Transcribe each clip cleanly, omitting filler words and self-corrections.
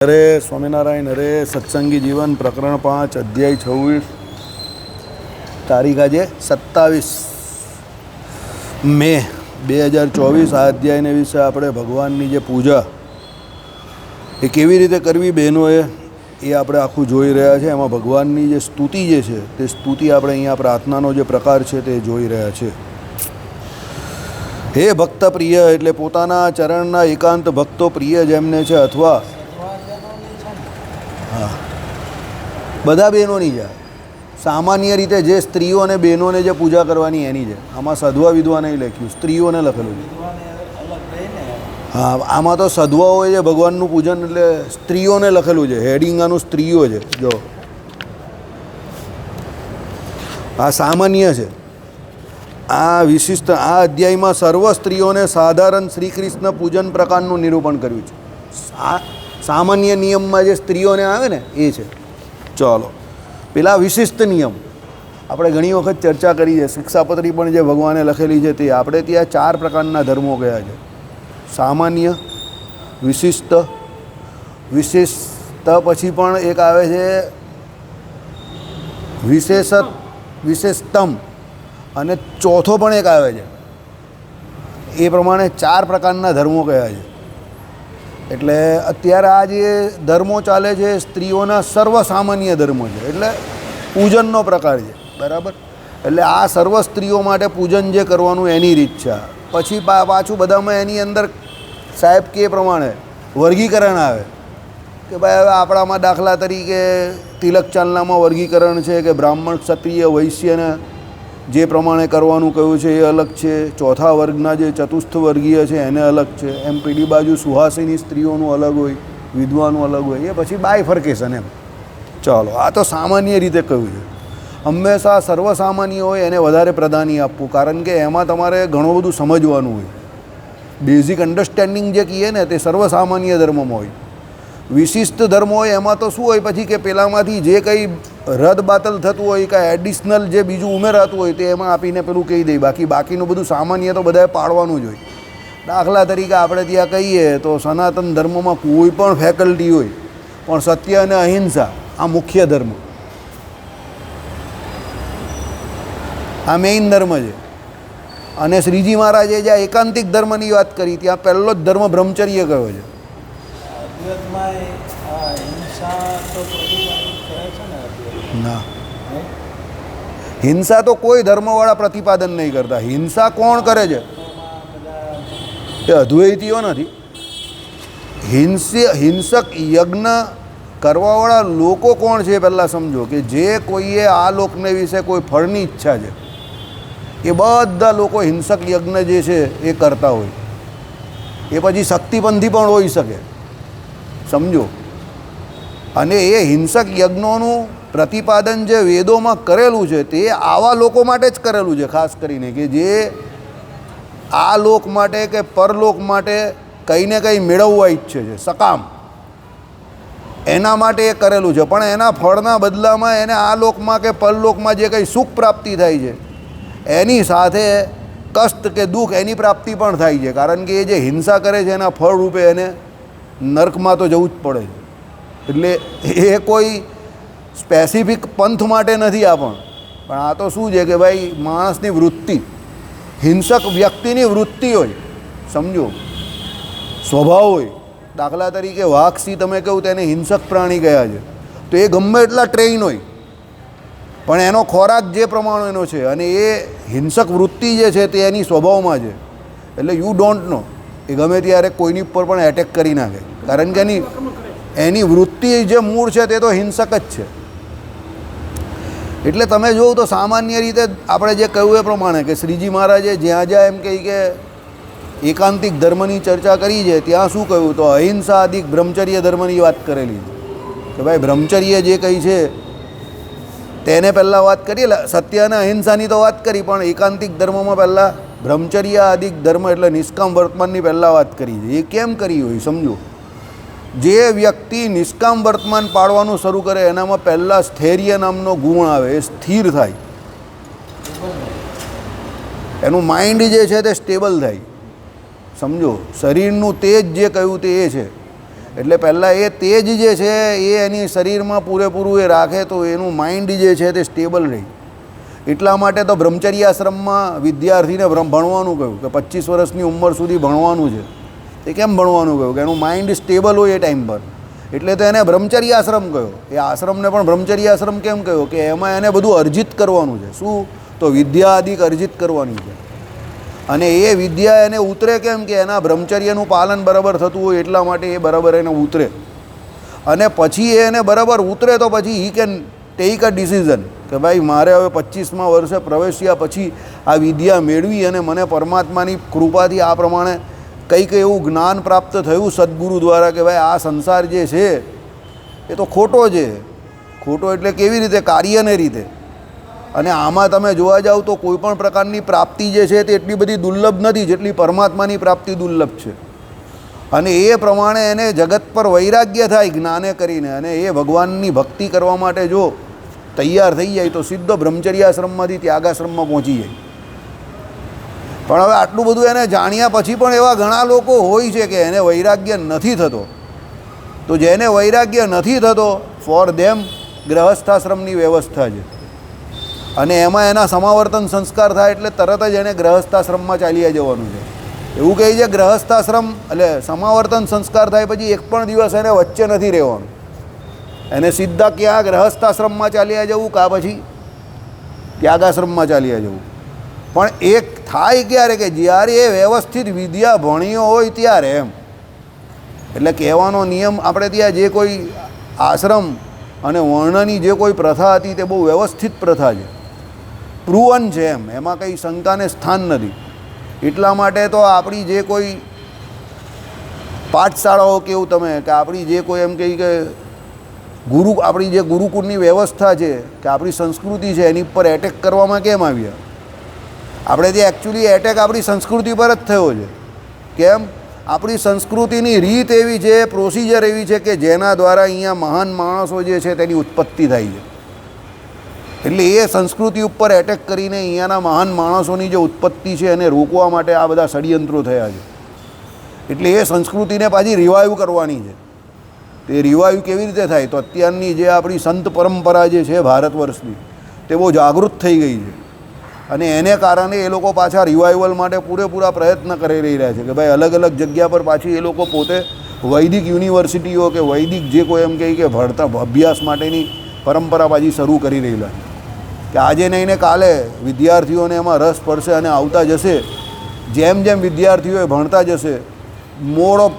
અરે સ્વામિનારાયણ અરે સત્સંગી જીવન પ્રકરણ 5 અધ્યાય 26 તારીખ આજે 27 મે 2024 આ અધ્યાયને વિશે આપણે ભગવાનની જે પૂજા એ કેવી રીતે કરવી બહેનોએ એ આપણે આખું જોઈ રહ્યા છે. એમાં ભગવાનની જે સ્તુતિ જે છે તે સ્તુતિ આપણે અહીંયા પ્રાર્થનાનો જે પ્રકાર છે તે જોઈ રહ્યા છે. હે ભક્ત પ્રિય એટલે પોતાના ચરણના એકાંત ભક્તો પ્રિય જેમને છે અથવા હા બધા બહેનોની છે. સામાન્ય રીતે જે સ્ત્રીઓ અને બહેનોને જે પૂજા કરવાની એની છે. આમાં સધવા વિધવા નહીં લખ્યું, સ્ત્રીઓને લખેલું છે. હા આમાં તો સધવા હોય છે ભગવાનનું પૂજન એટલે સ્ત્રીઓને લખેલું છે. હેડિંગ આનું સ્ત્રીઓ છે. જો આ સામાન્ય છે. આ વિશિષ્ટ આ અધ્યાયમાં સર્વ સ્ત્રીઓને સાધારણ શ્રી કૃષ્ણ પૂજન પ્રકારનું નિરૂપણ કર્યું છે. સામાન્ય નિયમમાં જે સ્ત્રીઓને આવે ને એ છે. ચાલો પેલા વિશિષ્ટ નિયમ આપણે ઘણી વખત ચર્ચા કરી છે. શિક્ષાપત્રી પણ જે ભગવાને લખેલી છે તે આપણે ત્યાં 4 પ્રકારના ધર્મો ગયા છે. સામાન્ય, વિશિષ્ટ, વિશિષ્ટ પછી પણ એક આવે છે વિશેષતમ અને ચોથો પણ એક આવે છે. એ પ્રમાણે 4 પ્રકારના ધર્મો કયા છે. એટલે અત્યારે આ જે ધર્મો ચાલે છે સ્ત્રીઓના સર્વ સામાન્ય ધર્મો છે. એટલે પૂજનનો પ્રકાર છે. બરાબર. એટલે આ સર્વ સ્ત્રીઓ માટે પૂજન જે કરવાનું એની રીત છે. પછી પાછું બધામાં એની અંદર સાહેબ કે પ્રમાણે વર્ગીકરણ આવે કે ભાઈ હવે આપણામાં દાખલા તરીકે તિલક ચાલનામાં વર્ગીકરણ છે કે બ્રાહ્મણ, ક્ષત્રિય, વૈશ્યને જે પ્રમાણે કરવાનું કહ્યું છે એ અલગ છે. ચોથા વર્ગના જે ચતુર્થ વર્ગીય છે એને અલગ છે. એમ પેલી બાજુ સુહાસિની સ્ત્રીઓનું અલગ હોય, વિધવાનું અલગ હોય. એ પછી બાયફર્કેશન એમ. ચાલો આ તો સામાન્ય રીતે કહ્યું છે. હંમેશા સર્વસામાન્ય હોય એને વધારે પ્રાધાન્ય આપવું, કારણ કે એમાં તમારે ઘણું બધું સમજવાનું હોય. બેઝિક અન્ડરસ્ટેન્ડિંગ જે કહીએ ને તે સર્વસામાન્ય ધર્મમાં હોય. વિશિષ્ટ ધર્મ હોય એમાં તો શું હોય પછી કે પેલામાંથી જે કંઈ રદ બાતલ થતું હોય કાંઈ એડિશનલ જે બીજું ઉમેરાતું હોય તે એમાં આપીને પેલું કહી દે. બાકીનું બધું સામાન્ય તો બધાએ પાળવાનું જ હોય. દાખલા તરીકે આપણે ત્યાં કહીએ તો સનાતન ધર્મમાં કોઈ પણ ફેકલ્ટી હોય પણ સત્ય અને અહિંસા આ મુખ્ય ધર્મ, આ મેઇન ધર્મ છે. અને શ્રીજી મહારાજે જ્યાં એકાંતિક ધર્મની વાત કરી ત્યાં પહેલો જ ધર્મ બ્રહ્મચર્ય કયો છે. ના, હિંસા તો કોઈ ધર્મવાળા પ્રતિપાદન નહીં કરતા. હિંસા કોણ કરે છે એ અદ્વૈતીઓ નથી. હિંસક યજ્ઞ કરવાવાળા લોકો કોણ છે એ પહેલાં સમજો. કે જે કોઈએ આ લોકને વિશે કોઈ ફળની ઈચ્છા છે એ બધા લોકો હિંસક યજ્ઞ જે છે એ કરતા હોય. એ પછી શક્તિપંથી પણ હોઈ શકે, સમજો. અને એ હિંસક યજ્ઞોનું પ્રતિપાદન જે વેદોમાં કરેલું છે તે આવા લોકો માટે જ કરેલું છે. ખાસ કરીને કે જે આ લોક માટે કે પરલોક માટે કંઈ ને કંઈ મેળવવા ઈચ્છે છે, સકામ, એના માટે એ કરેલું છે. પણ એના ફળના બદલામાં એને આ લોકમાં કે પરલોકમાં જે કંઈ સુખ પ્રાપ્તિ થાય છે એની સાથે કષ્ટ કે દુઃખ એની પ્રાપ્તિ પણ થાય છે. કારણ કે એ જે હિંસા કરે છે એના ફળ રૂપે એને નર્કમાં તો જવું જ પડે છે. એટલે એ કોઈ સ્પેસિફિક પંથ માટે નથી આ. પણ આ તો શું છે કે ભાઈ માણસની વૃત્તિ, હિંસક વ્યક્તિની વૃત્તિ હોય, સમજો, સ્વભાવ હોય. દાખલા તરીકે વાઘ સિંહ તમે કહું તેને હિંસક પ્રાણી કયા છે તો એ ગમે એટલા ટ્રેન હોય પણ એનો ખોરાક જે પ્રમાણેનો છે અને એ હિંસક વૃત્તિ જે છે તે એની સ્વભાવમાં છે. એટલે યુ ડોન્ટ નો એ ગમે ત્યારે કોઈની ઉપર પણ એટેક કરી નાખે, કારણ કે એની વૃત્તિ જે મૂળ છે તે તો હિંસક જ છે. એટલે તમે જોવો તો સામાન્ય રીતે આપણે જે કહ્યું એ પ્રમાણે કે શ્રીજી મહારાજે જ્યાં જ્યાં એમ કહી કે એકાંતિક ધર્મની ચર્ચા કરી છે ત્યાં શું કહ્યું તો અહિંસા અધિક બ્રહ્મચર્ય ધર્મની વાત કરેલી છે. કે ભાઈ બ્રહ્મચર્ય જે કંઈ છે તેને પહેલાં વાત કરી, સત્ય અને અહિંસાની તો વાત કરી, પણ એકાંતિક ધર્મમાં પહેલાં બ્રહ્મચર્ય અધિક ધર્મ એટલે નિષ્કામ વર્તમાનની પહેલાં વાત કરી છે. એ કેમ કરી હોય સમજો. જે વ્યક્તિ નિષ્કામ વર્તમાન પાળવાનું શરૂ કરે એનામાં પહેલાં સ્થૈર્ય નામનો ગુણ આવે. એ સ્થિર થાય, એનું માઇન્ડ જે છે તે સ્ટેબલ થાય, સમજો. શરીરનું તેજ જે કહ્યું તે એ છે. એટલે પહેલાં એ તેજ જે છે એ એની શરીરમાં પૂરેપૂરું એ રાખે તો એનું માઇન્ડ જે છે તે સ્ટેબલ રહે. એટલા માટે તો બ્રહ્મચર્ય આશ્રમમાં વિદ્યાર્થીને ભણવાનું કહ્યું કે 25 વર્ષની ઉંમર સુધી ભણવાનું છે. એ કેમ ભણવાનું કહ્યું કે એનું માઇન્ડ સ્ટેબલ હોય એ ટાઈમ પર, એટલે તો એને બ્રહ્મચર્ય આશ્રમ કહ્યો. એ આશ્રમને પણ બ્રહ્મચર્ય આશ્રમ કેમ કહ્યો કે એમાં એને બધું અર્જિત કરવાનું છે. શું? તો વિદ્યા આદિક અર્જિત કરવાની છે. અને એ વિદ્યા એને ઉતરે કેમ કે એના બ્રહ્મચર્યનું પાલન બરાબર થતું હોય એટલા માટે એ બરાબર એને ઉતરે. અને પછી એને બરાબર ઉતરે તો પછી he can take a decision કે ભાઈ મારે હવે 25મા વર્ષે પ્રવેશ્યા પછી આ વિદ્યા મેળવી અને મને પરમાત્માની કૃપાથી આ પ્રમાણે કંઈક એવું જ્ઞાન પ્રાપ્ત થયું સદગુરુ દ્વારા કે ભાઈ આ સંસાર જે છે એ તો ખોટો છે. ખોટો એટલે કેવી રીતે? કાર્યને રીતે. અને આમાં તમે જોવા જાઓ તો કોઈ પણ પ્રકારની પ્રાપ્તિ જે છે તે એટલી બધી દુર્લભ નથી જેટલી પરમાત્માની પ્રાપ્તિ દુર્લભ છે. અને એ પ્રમાણે એને જગત પર વૈરાગ્ય થાય જ્ઞાને કરીને, અને એ ભગવાનની ભક્તિ કરવા માટે જો તૈયાર થઈ જાય તો સીધો બ્રહ્મચર્ય આશ્રમમાંથી ત્યાગાશ્રમમાં પહોંચી જાય. પણ હવે આટલું બધું એને જાણ્યા પછી પણ એવા ઘણા લોકો હોય છે કે એને વૈરાગ્ય નથી થતો. તો જેને વૈરાગ્ય નથી થતો ફોર ધેમ ગ્રહસ્થાશ્રમની વ્યવસ્થા છે. અને એમાં એના સમાવર્તન સંસ્કાર થાય એટલે તરત જ એને ગ્રહસ્થાશ્રમમાં ચાલ્યા જવાનું છે. એવું કહે છે ગ્રહસ્થાશ્રમ એટલે સમાવર્તન સંસ્કાર થાય પછી એક પણ દિવસ એને વચ્ચે નથી રહેવાનું. એને સીધા ક્યાં ગ્રહસ્થાશ્રમમાં ચાલ્યા જવું કાં પછી ત્યાગાશ્રમમાં ચાલ્યા જવું. પણ એક થાય ક્યારે કે જ્યારે એ વ્યવસ્થિત વિદ્યા ભણ્યો હોય ત્યારે. એમ એટલે કહેવાનો નિયમ આપણે ત્યાં જે કોઈ આશ્રમ અને વર્ણની જે કોઈ પ્રથા હતી તે બહુ વ્યવસ્થિત પ્રથા છે, પ્રૂવન છે. એમાં કંઈ શંકાને સ્થાન નથી. એટલા માટે તો આપણી જે કોઈ પાઠશાળાઓ કેવું તમે કે આપણી જે કોઈ એમ કહી કે આપણી જે ગુરુકુળની વ્યવસ્થા છે કે આપણી સંસ્કૃતિ છે એની પર એટેક કરવામાં કેમ આવ્યા? આપણે ત્યાં એકચ્યુઅલી એટેક આપણી સંસ્કૃતિ પર જ થયો છે. કેમ? આપણી સંસ્કૃતિની રીત એવી છે, પ્રોસિજર એવી છે કે જેના દ્વારા અહીંયા મહાન માણસો જે છે તેની ઉત્પત્તિ થાય છે. એટલે એ સંસ્કૃતિ ઉપર એટેક કરીને અહીંયાના મહાન માણસોની જે ઉત્પત્તિ છે એને રોકવા માટે આ બધા ષડયંત્રો થયા છે. એટલે એ સંસ્કૃતિને પાછી રિવાઈવ કરવાની છે. તે રિવાઈવ કેવી રીતે થાય? તો અત્યારની જે આપણી સંત પરંપરા જે છે ભારત વર્ષની તે બહુ જાગૃત થઈ ગઈ છે. અને એને કારણે એ લોકો પાછા રિવાઇવલ માટે પૂરેપૂરા પ્રયત્ન કરી રહ્યા છે કે ભાઈ અલગ અલગ જગ્યા પર પાછી એ લોકો પોતે વૈદિક યુનિવર્સિટીઓ કે વૈદિક જે કોઈ એમ કહે કે ભણતા અભ્યાસ માટેની પરંપરા પાછી શરૂ કરી રહેલા છે. કે આજે નહીં ને કાલે વિદ્યાર્થીઓને એમાં રસ પડશે અને આવતા જશે. જેમ જેમ વિદ્યાર્થીઓ ભણતા જશે મોડ ઓફ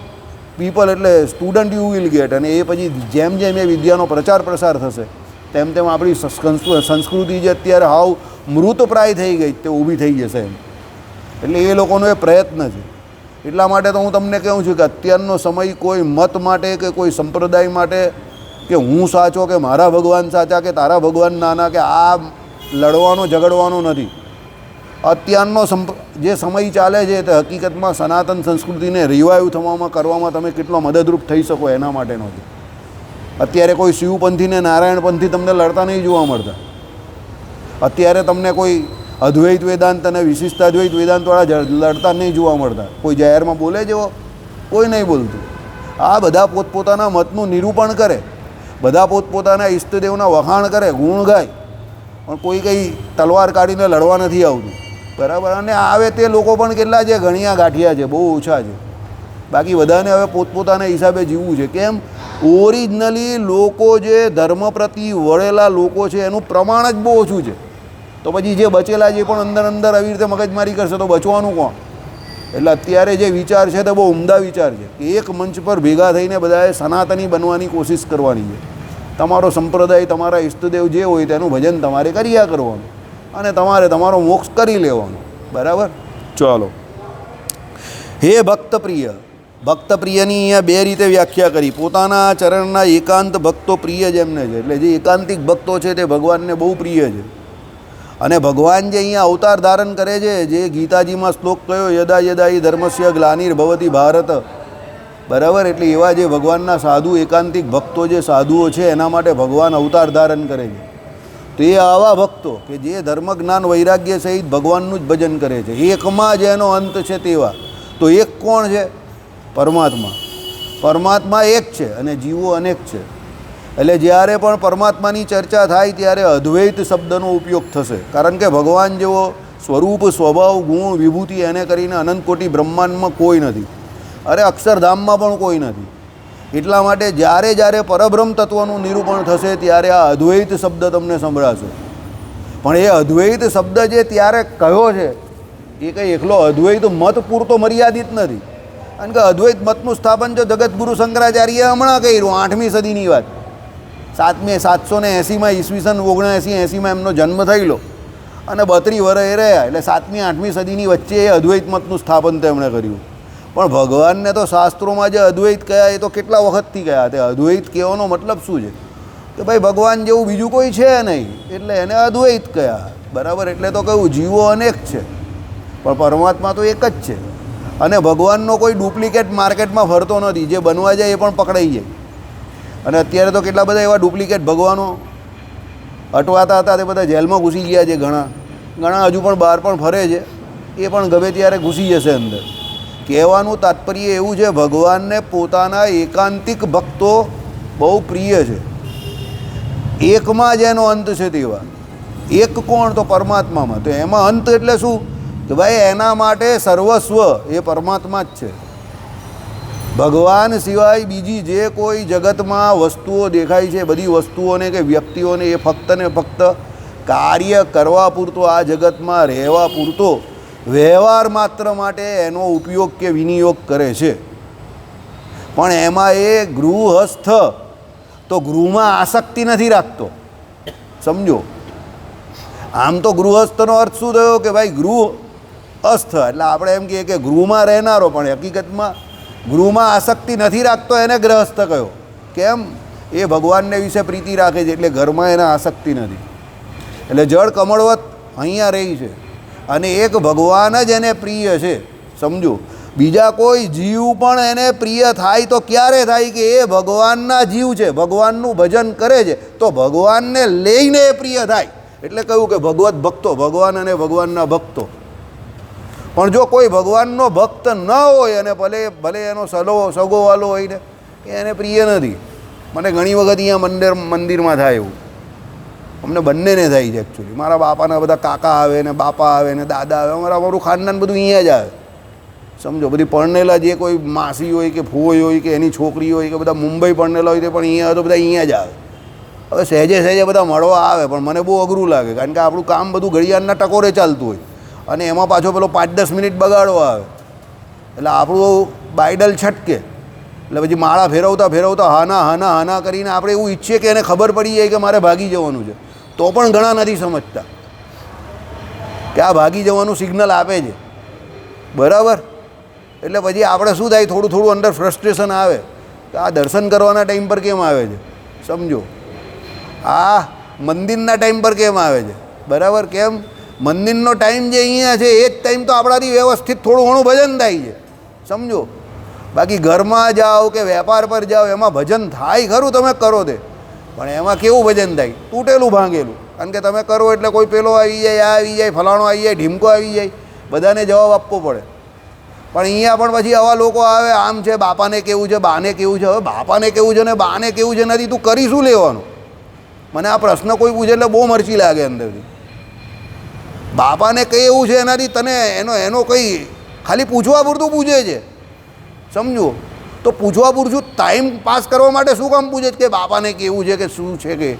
પીપલ એટલે સ્ટુડન્ટ યુ વિલ ગેટ, અને એ પછી જેમ જેમ એ વિદ્યાનો પ્રચાર પ્રસાર થશે તેમ તેમ આપણી સંસ્કૃતિ જે અત્યારે હાવ મૃતપ્રાય થઈ ગઈ તે ઊભી થઈ જશે એમ. એટલે એ લોકોનો એ પ્રયત્ન છે. એટલા માટે તો હું તમને કહું છું કે અત્યારનો સમય કોઈ મત માટે કે કોઈ સંપ્રદાય માટે કે હું સાચો કે મારા ભગવાન સાચા કે તારા ભગવાન નાના કે આ લડવાનો ઝઘડવાનો નથી. અત્યારનો જે સમય ચાલે છે તે હકીકતમાં સનાતન સંસ્કૃતિને રિવાઈવ થવામાં કરવામાં તમે કેટલો મદદરૂપ થઈ શકો એના માટેનો છે. અત્યારે કોઈ શિવપંથી ને નારાયણપંથી તમને લડતા નહીં જોવા મળતા. અત્યારે તમને કોઈ અદ્વૈત વેદાંત અને વિશિષ્ટાદ્વૈત વેદાંતવાળા લડતા નહીં જોવા મળતા. કોઈ જાહેરમાં બોલે જેવો કોઈ નહીં બોલતું. આ બધા પોતપોતાના મતનું નિરૂપણ કરે, બધા પોતપોતાના ઈષ્ટદેવના વખાણ કરે, ગુણ ગાય, પણ કોઈ કંઈ તલવાર કાઢીને લડવા નથી આવતું. બરાબર? અને આવે તે લોકો પણ કેટલા છે? ઘણીયા ગાંઠિયા છે, બહુ ઓછા છે. બાકી બધાને હવે પોતપોતાના હિસાબે જીવવું છે. કેમ? ઓરિજિનલી લોકો જે ધર્મ પ્રતિ વળેલા લોકો છે એનું પ્રમાણ જ બહુ ઓછું છે. તો પછી જે બચેલા જે પણ અંદર અંદર આવી રીતે મગજમારી કરશે તો બચવાનું કોણ? એટલે અત્યારે જે વિચાર છે તે બહુ ઉમદા વિચાર છે કે એક મંચ પર ભેગા થઈને બધાએ સનાતની બનવાની કોશિશ કરવાની છે. તમારો સંપ્રદાય, તમારા ઈષ્ટદેવ જે હોય તેનું ભજન તમારે કર્યા કરવાનું અને તમારે તમારો મોક્ષ કરી લેવાનો. બરાબર? ચાલો. હે ભક્તપ્રિય. ભક્તપ્રિયની અહીંયા બે રીતે વ્યાખ્યા કરી. પોતાના ચરણના એકાંત ભક્તો પ્રિય જેમને છે, એટલે જે એકાંતિક ભક્તો છે તે ભગવાનને બહુ પ્રિય છે. અને ભગવાન જે અહીંયા અવતાર ધારણ કરે છે, જે ગીતાજીમાં શ્લોક કયો યદા યદા ઈ ધર્મસ્ય ગ્લાનિર્ભવતિ ભારત. બરાબર? એટલે એવા જે ભગવાનના સાધુ એકાંતિક ભક્તો જે સાધુઓ છે એના માટે ભગવાન અવતાર ધારણ કરે છે. તો એ આવા ભક્તો કે જે ધર્મ જ્ઞાન વૈરાગ્ય સહિત ભગવાનનું જ ભજન કરે છે, એકમાં જેનો અંત છે તેવા. તો એક કોણ છે? પરમાત્મા. પરમાત્મા એક છે અને જીવો અનેક છે. એટલે જ્યારે પણ પરમાત્માની ચર્ચા થાય ત્યારે અદ્વૈત શબ્દનો ઉપયોગ થશે, કારણ કે ભગવાન જેવો સ્વરૂપ, સ્વભાવ, ગુણ, વિભૂતિ એને કરીને અનંત કોટી બ્રહ્માંડમાં કોઈ નથી. અરે અક્ષરધામમાં પણ કોઈ નથી. એટલા માટે જ્યારે જ્યારે પરબ્રહ્મ તત્વનું નિરૂપણ થશે ત્યારે આ અદ્વૈત શબ્દ તમને સંભળાશે. પણ એ અદ્વૈત શબ્દ જે ત્યારે કયો છે એ કંઈ એકલો અદ્વૈત મત પૂરતો મર્યાદિત નથી. કારણ કે અદ્વૈત મતનું સ્થાપન જો જગતગુરુ શંકરાચાર્યએ હમણાં કર્યું, 8મી સદીની વાત. 780માં ઈસવીસન 79-80માં એમનો જન્મ થયેલો અને 32 વર્ષ રહ્યા. એટલે 7મી-8મી સદીની વચ્ચે એ અદ્વૈત મતનું સ્થાપન તેમણે કર્યું. પણ ભગવાનને તો શાસ્ત્રોમાં જે અદ્વૈત કહ્યા એ તો કેટલા વખતથી કહ્યા. તે અદ્વૈત કહેવાનો મતલબ શું છે કે ભાઈ ભગવાન જેવું બીજું કોઈ છે નહીં, એટલે એને અદ્વૈત કહ્યા. બરાબર? એટલે તો કહ્યું જીવો અનેક છે પણ પરમાત્મા તો એક જ છે. અને ભગવાનનો કોઈ ડુપ્લિકેટ માર્કેટમાં ફરતો નથી. જે બનવા જાય એ પણ પકડાઈ જાય. અને અત્યારે તો કેટલા બધા એવા ડુપ્લિકેટ ભગવાનો અટવાતા હતા તે બધા જેલમાં ઘૂસી ગયા છે. ઘણા હજુ પણ બહાર પણ ફરે છે. એ પણ ગમે ત્યારે ઘૂસી જશે અંદર. કહેવાનું તાત્પર્ય એવું છે, ભગવાનને પોતાના એકાંતિક ભક્તો બહુ પ્રિય છે. એકમાં જ એનો અંત છે તેવા. એક કોણ? તો પરમાત્મામાં. તો એમાં અંત એટલે શું કે ભાઈ એના માટે સર્વસ્વ એ પરમાત્મા જ છે. ભગવાન સિવાય બીજી જે કોઈ જગતમાં વસ્તુઓ દેખાય છે, બધી વસ્તુઓને કે વ્યક્તિઓને એ ફક્ત ને ફક્ત કાર્ય કરવા પૂરતો, આ જગતમાં રહેવા પૂરતો, વ્યવહાર માત્ર માટે એનો ઉપયોગ કે વિનિયોગ કરે છે. પણ એમાં એ ગૃહસ્થ તો ગૃહમાં આસક્તિ નથી રાખતો. સમજો, આમ તો ગૃહસ્થનો અર્થ શું થયો કે ભાઈ ગૃહસ્થ એટલે આપણે એમ કહીએ કે ગૃહમાં રહેનારો, પણ હકીકતમાં ગૃહમાં આસક્તિ નથી રાખતો એને ગ્રહસ્થ કહ્યો. કેમ? એ ભગવાનને વિશે પ્રીતિ રાખે છે એટલે ઘરમાં એને આસક્તિ નથી. એટલે જળ કમળવત અહીંયા રહી છે અને એક ભગવાન જ એને પ્રિય છે. સમજો, બીજા કોઈ જીવ પણ એને પ્રિય થાય તો ક્યારે થાય કે એ ભગવાનના જીવ છે, ભગવાનનું ભજન કરે છે, તો ભગવાનને લઈને એ પ્રિય થાય. એટલે કહ્યું કે ભગવત ભક્તો, ભગવાન અને ભગવાનના ભક્તો. પણ જો કોઈ ભગવાનનો ભક્ત ન હોય અને ભલે એનો સગોવાલો હોય ને, એને પ્રિય નથી. મને ઘણી વખત અહીંયા મંદિરમાં થાય એવું. અમને બંનેને થાય છે એકચ્યુઅલી. મારા બાપાના બધા કાકા આવે ને બાપા આવે ને દાદા આવે, અમારું ખાનદાન બધું અહીંયા જ આવે. સમજો, બધી પરણેલા જે કોઈ માસી હોય કે ફોઈ હોય કે એની છોકરી હોય કે બધા મુંબઈ પરણેલા હોય તે પણ અહીંયા તો બધા અહીંયા જ આવે. હવે સહેજે બધા મળવા આવે પણ મને બહુ અઘરું લાગે, કારણ કે આપણું કામ બધું ઘડિયાળના ટકોરે ચાલતું હોય અને એમાં પાછો પેલો 5-10 મિનિટ બગાડવા આવે એટલે આપણું બાઇડલ છટકે. એટલે પછી માળા ફેરવતા હાના કરીને આપણે એવું ઈચ્છીએ કે એને ખબર પડી જાય કે મારે ભાગી જવાનું છે, તો પણ ઘણા નથી સમજતા કે આ ભાગી જવાનું સિગ્નલ આપે છે. બરાબર? એટલે પછી આપણે શું થાય, થોડું અંદર ફ્રસ્ટ્રેશન આવે કે આ દર્શન કરવાના ટાઈમ પર કેમ આવે છે. સમજો, આ મંદિરના ટાઈમ પર કેમ આવે છે. બરાબર? કેમ? મંદિરનો ટાઈમ જે અહીંયા છે એ જ ટાઈમ તો આપણાથી વ્યવસ્થિત થોડું ઘણું ભજન થાય છે. સમજો, બાકી ઘરમાં જાઓ કે વેપાર પર જાઓ એમાં ભજન થાય ખરું, તમે કરો તે, પણ એમાં કેવું ભજન થાય? તૂટેલું ભાંગેલું. કારણ કે તમે કરો એટલે કોઈ પેલો આવી જાય, આ આવી જાય, ફલાણો આવી જાય, ઢીમકો આવી જાય, બધાને જવાબ આપવો પડે. પણ અહીંયા પણ પછી આવા લોકો આવે, આમ છે, બાપાને કેવું છે, બાને કેવું છે. હવે બાપાને કેવું છે ને બાને કેવું છે નથી, તું કરી શું લેવાનું? મને આ પ્રશ્ન કોઈ પૂછે એટલે બહુ મરચી લાગે અંદરથી. બાપાને કંઈ એવું છે એનાથી તને એનો કંઈ ખાલી પૂછવા પૂરતું પૂછે છે. સમજો, તો પૂછવા પૂરતું ટાઈમ પાસ કરવા માટે શું કામ પૂછે કે બાપાને કેવું છે કે શું છે? કે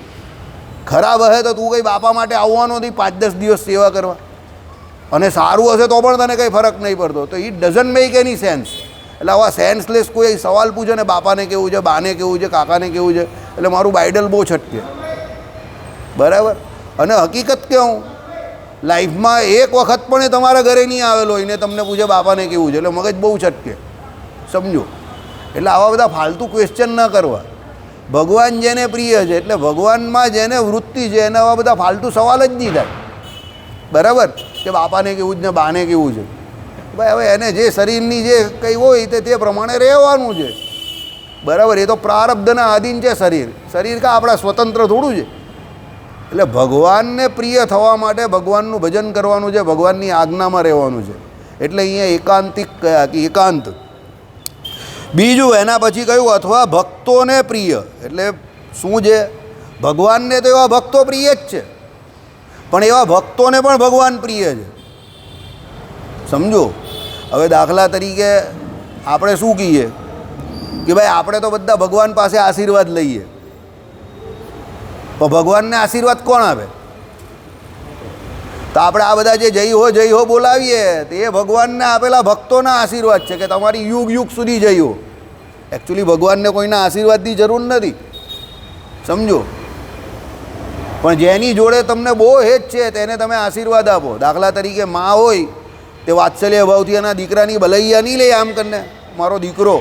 ખરાબ હશે તો તું કંઈ બાપા માટે આવવાનો નથી 5-10 દિવસ સેવા કરવા, અને સારું હશે તો પણ તને કંઈ ફરક નહીં પડતો. તો it doesn't make any sense. એટલે આવા સેન્સલેસ કોઈ સવાલ પૂછે ને બાપાને કેવું છે, બાને કેવું છે, કાકાને કેવું છે, એટલે મારું બાઇડલ બહુ છટકે. બરાબર? અને હકીકત કહું, લાઈફમાં એક વખત પણ એ તમારા ઘરે નહીં આવેલો હોય ને તમને પૂછે બાપાને કેવું છે એટલે મગજ બહુ છટકે. સમજો, એટલે આવા બધા ફાલતુ ક્વેશ્ચન ન કરવા. ભગવાન જેને પ્રિય છે એટલે ભગવાનમાં જેને વૃત્તિ છે એને આવા બધા ફાલતુ સવાલ જ નહીં થાય. બરાબર? કે બાપાને કેવું છે ને બાને કેવું છે. ભાઈ હવે એને જે શરીરની જે કંઈ હોય તે પ્રમાણે રહેવાનું છે. બરાબર? એ તો પ્રારબ્ધના આધીન છે શરીર કાં આપણા સ્વતંત્ર થોડું છે. એટલે ભગવાનને પ્રિય થવા માટે ભગવાનનું ભજન કરવાનું છે, ભગવાનની આજ્ઞામાં રહેવાનું છે. એટલે અહીંયા એકાંતિક કયા કે એકાંત. બીજું એના પછી કહ્યું અથવા ભક્તોને પ્રિય, એટલે શું છે? ભગવાનને તો એવા ભક્તો પ્રિય જ છે, પણ એવા ભક્તોને પણ ભગવાન પ્રિય છે. સમજો. હવે દાખલા તરીકે આપણે શું કહીએ કે ભાઈ આપણે તો બધા ભગવાન પાસે આશીર્વાદ લઈએ, પણ ભગવાનને આશીર્વાદ કોણ આપે? તો આપણે આ બધા જે જય હો બોલાવીએ તો એ ભગવાનને આપેલા ભક્તોના આશીર્વાદ છે કે તમારી યુગ યુગ સુધી જય હો. એકચ્યુઅલી ભગવાનને કોઈના આશીર્વાદની જરૂર નથી, સમજો. પણ જેની જોડે તમને બહુ હેત છે તેને તમે આશીર્વાદ આપો. દાખલા તરીકે મા હોય તે વાત્સલ્ય ભાવથી એના દીકરાની ભલૈયા નહીં લે, આમ કરીને મારો દીકરો,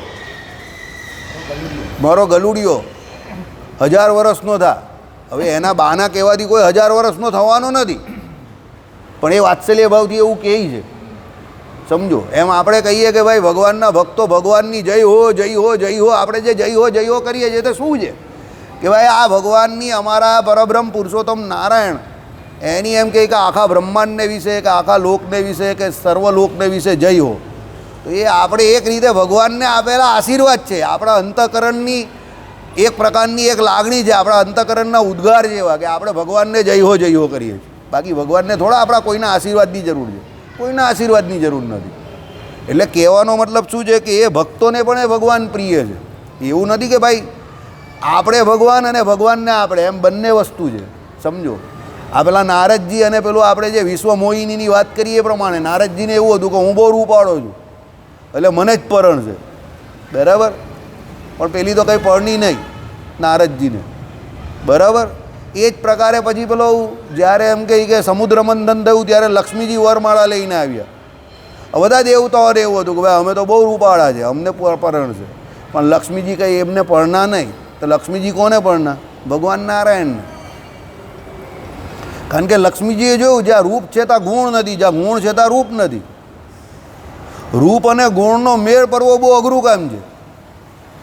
મારો ગલુડિયો 1000 વર્ષનો થા. હવે એના બાના કહેવાથી કોઈ 1000 વર્ષનો થવાનો નથી, પણ એ વાત્સલ્ય ભાવથી એવું કહે છે, સમજો. એમ આપણે કહીએ કે ભાઈ ભગવાનના ભક્તો ભગવાનની જય હો જય હો જય હો. આપણે જે જય હો કરીએ છીએ તે શું છે કે ભાઈ આ ભગવાનની, અમારા પરબ્રહ્મ પુરુષોત્તમ નારાયણ એની એમ કહે કે આખા બ્રહ્માંડને વિશે, કે આખા લોકને વિશે, કે સર્વલોકને વિશે જય હો. તો એ આપણે એક રીતે ભગવાનને આપેલા આશીર્વાદ છે. આપણા અંતઃકરણની એક પ્રકારની એક લાગણી છે, આપણા અંતઃકરણના ઉદ્ગાર જેવા કે આપણે ભગવાનને જય હો કરીએ છીએ. બાકી ભગવાનને થોડા આપણા કોઈના આશીર્વાદની જરૂર છે, કોઈના આશીર્વાદની જરૂર નથી. એટલે કહેવાનો મતલબ શું છે કે એ ભક્તોને પણ એ ભગવાન પ્રિય છે. એવું નથી કે ભાઈ આપણે ભગવાન અને ભગવાનને આપણે, એમ બંને વસ્તુ છે, સમજો. આ પેલા નારદજી અને પેલું આપણે જે વિશ્વ મોહિનીની વાત કરીએ એ પ્રમાણે નારદજીને એવું હતું કે હું બહુ રૂપાળો છું એટલે મને જ પરણ છે, બરાબર. પણ પેલી તો કંઈ પરણી નહીં નારદજીને, બરાબર. એ જ પ્રકારે પછી પેલો જ્યારે એમ કહે કે સમુદ્ર મંથન થયું ત્યારે લક્ષ્મીજી વરમાળા લઈને આવ્યા. બધા દેવતાઓને એવું હતું કે ભાઈ અમે તો બહુ રૂપાળા છે, અમને પરણ છે, પણ લક્ષ્મીજી કંઈ એમને પરણા નહીં. તો લક્ષ્મીજી કોને પરણા? ભગવાન નારાયણને. કારણ કે લક્ષ્મીજીએ જોયું જ્યાં રૂપ છે ત્યાં ગુણ નથી, જ્યાં ગુણ છે ત્યાં રૂપ નથી. રૂપ અને ગુણનો મેળ પડવો બહુ અઘરું કામ છે.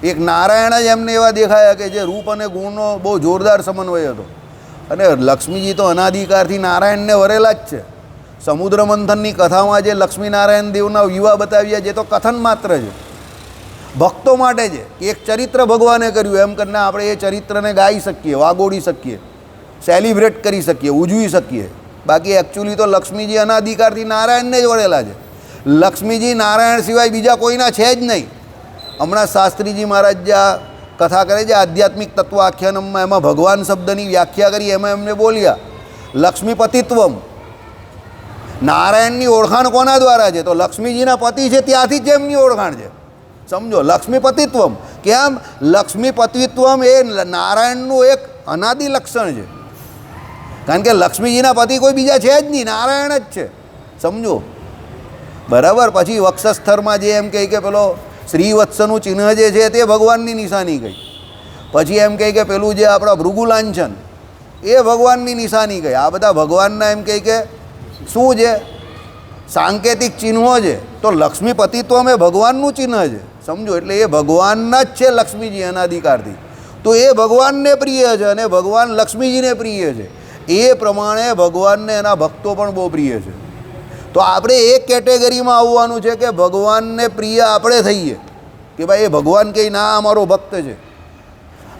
એક નારાયણ જ એમને એવા દેખાયા કે જે રૂપ અને ગુણનો બહુ જોરદાર સમન્વય હતો. અને લક્ષ્મીજી તો અનાધિકારથી નારાયણને વરેલા જ છે. સમુદ્ર મંથનની કથામાં જે લક્ષ્મીનારાયણ દેવના વિવાહ બતાવ્યા જે તો કથન માત્ર છે, ભક્તો માટે છે. એક ચરિત્ર ભગવાને કર્યું, એમ કરીને આપણે એ ચરિત્રને ગાઈ શકીએ, વાગોડી શકીએ, સેલિબ્રેટ કરી શકીએ, ઉજવી શકીએ. બાકી એકચ્યુઅલી તો લક્ષ્મીજી અનાધિકારથી નારાયણને જ વળેલા છે. લક્ષ્મીજી નારાયણ સિવાય બીજા કોઈના છે જ નહીં. હમણાં શાસ્ત્રીજી મહારાજ જે આ કથા કરે છે આધ્યાત્મિક તત્વ આખ્યાનમમાં, એમાં ભગવાન શબ્દની વ્યાખ્યા કરી, એમાં એમને બોલ્યા લક્ષ્મીપતિત્વમ. નારાયણની ઓળખાણ કોના દ્વારા છે? તો લક્ષ્મીજીના પતિ છે ત્યાંથી જ એમની ઓળખાણ છે, સમજો. લક્ષ્મીપતિત્વમ કેમ? લક્ષ્મીપતિત્વમ એ નારાયણનું એક અનાદિ લક્ષણ છે. કારણ કે લક્ષ્મીજીના પતિ કોઈ બીજા છે જ નહીં, નારાયણ જ છે, સમજો, બરાબર. પછી વક્ષસ્થળમાં જે એમ કહે કે પેલો શ્રીવત્સનું ચિહ્ન જે છે તે ભગવાનની નિશાની કહી. પછી એમ કહે કે પેલું જે આપણા ભૃગુલાંછન એ ભગવાનની નિશાની કહી. આ બધા ભગવાનના એમ કહે કે શું છે? સાંકેતિક ચિહ્નો છે. તો લક્ષ્મીપતિત્વમ એ ભગવાનનું ચિહ્ન છે, સમજો. એટલે એ ભગવાનના જ છે લક્ષ્મીજી અનાધિકારથી. તો એ ભગવાનને પ્રિય છે અને ભગવાન લક્ષ્મીજીને પ્રિય છે. એ પ્રમાણે ભગવાનને એના ભક્તો પણ બહુ પ્રિય છે. તો આપણે એક કેટેગરીમાં આવવાનું છે કે ભગવાનને પ્રિય આપણે થઈએ કે ભાઈ એ ભગવાન કંઈ ના અમારો ભક્ત છે.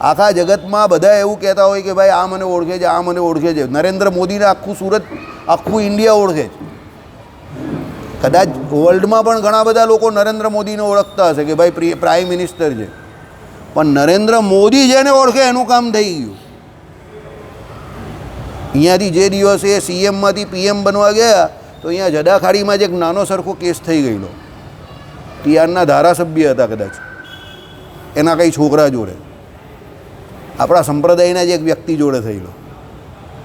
આખા જગતમાં બધા એવું કહેતા હોય કે ભાઈ આ મને ઓળખે છે, આ મને ઓળખે છે. નરેન્દ્ર મોદીને આખું સુરત, આખું ઇન્ડિયા ઓળખે છે. કદાચ વર્લ્ડમાં પણ ઘણા બધા લોકો નરેન્દ્ર મોદીને ઓળખતા હશે કે ભાઈ પ્રાઇમ મિનિસ્ટર છે, પણ નરેન્દ્ર મોદી જેને ઓળખે એનું કામ થઈ ગયું. અહીંયાથી જે દિવસે સીએમમાંથી પીએમ બનવા ગયા તો અહીંયા જડાખાડીમાં જ એક નાનો સરખો કેસ થઈ ગયેલો. ટીઆરના ધારાસભ્ય હતા કદાચ, એના કંઈ છોકરા જોડે, આપણા સંપ્રદાયના જ એક વ્યક્તિ જોડે થયેલો,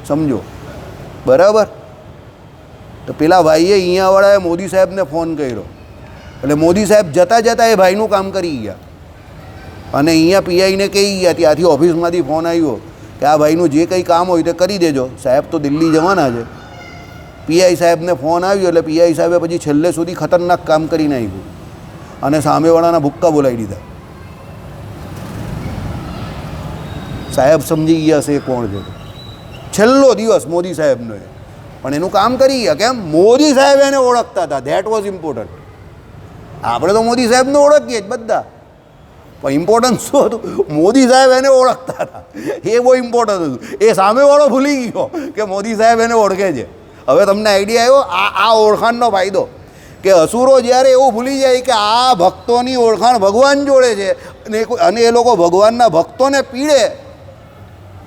સમજો, બરાબર. તો પેલા ભાઈએ અહીંયાવાળાએ મોદી સાહેબને ફોન કર્યો, એટલે મોદી સાહેબ જતાં જતાં એ ભાઈનું કામ કરી ગયા અને અહીંયા પીઆઈને કહી ગયા. ત્યાંથી ઓફિસમાંથી ફોન આવ્યો કે આ ભાઈનું જે કંઈ કામ હોય તે કરી દેજો, સાહેબ તો દિલ્હી જવાના છે. પીઆઈ સાહેબને ફોન આવ્યો એટલે પીઆઈ સાહેબે પછી છેલ્લે સુધી ખતરનાક કામ કરી નાખ્યું અને સામેવાળાના ભૂક્કા બોલાવી દીધા. સાહેબ સમજી ગયા છે કોણ છે. છેલ્લો દિવસ મોદી સાહેબનો એ, પણ એનું કામ કરી ગયા. કેમ? મોદી સાહેબ એને ઓળખતા હતા. That was important. આપણે તો મોદી સાહેબને ઓળખીએ જ બધા, પણ ઇમ્પોર્ટન્સ શું હતું? મોદી સાહેબ એને ઓળખતા હતા, એ બહુ ઇમ્પોર્ટન્ટ હતું. એ સામેવાળો ભૂલી ગયો કે મોદી સાહેબ એને ઓળખે છે. હવે તમને આઈડિયા આવ્યો આ ઓળખાણનો ફાયદો, કે અસુરો જ્યારે એવું ભૂલી જાય કે આ ભક્તોની ઓળખાણ ભગવાન જોડે છે અને એ લોકો ભગવાનના ભક્તોને પીડે,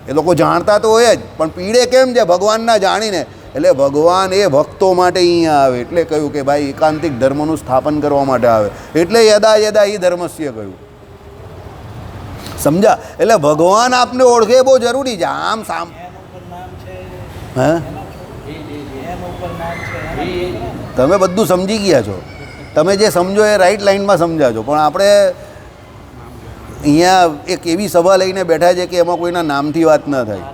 એ લોકો જાણતા તો હોય જ, પણ પીડે કેમ છે? ભગવાનના જાણીને. એટલે ભગવાન એ ભક્તો માટે અહીંયા આવે, એટલે કહ્યું કે ભાઈ એકાંતિક ધર્મનું સ્થાપન કરવા માટે આવે, એટલે યદા યદા એ ધર્મસ્ય કહ્યું. સમજા? એટલે ભગવાન આપને ઓળખે બહુ જરૂરી છે. આમ સામ હે તમે બધું સમજી ગયા છો, તમે જે સમજો એ રાઈટ લાઈનમાં સમજાજો. પણ આપણે અહીંયા એક એવી સભા લઈને બેઠા છે કે એમાં કોઈના નામથી વાત ન થાય,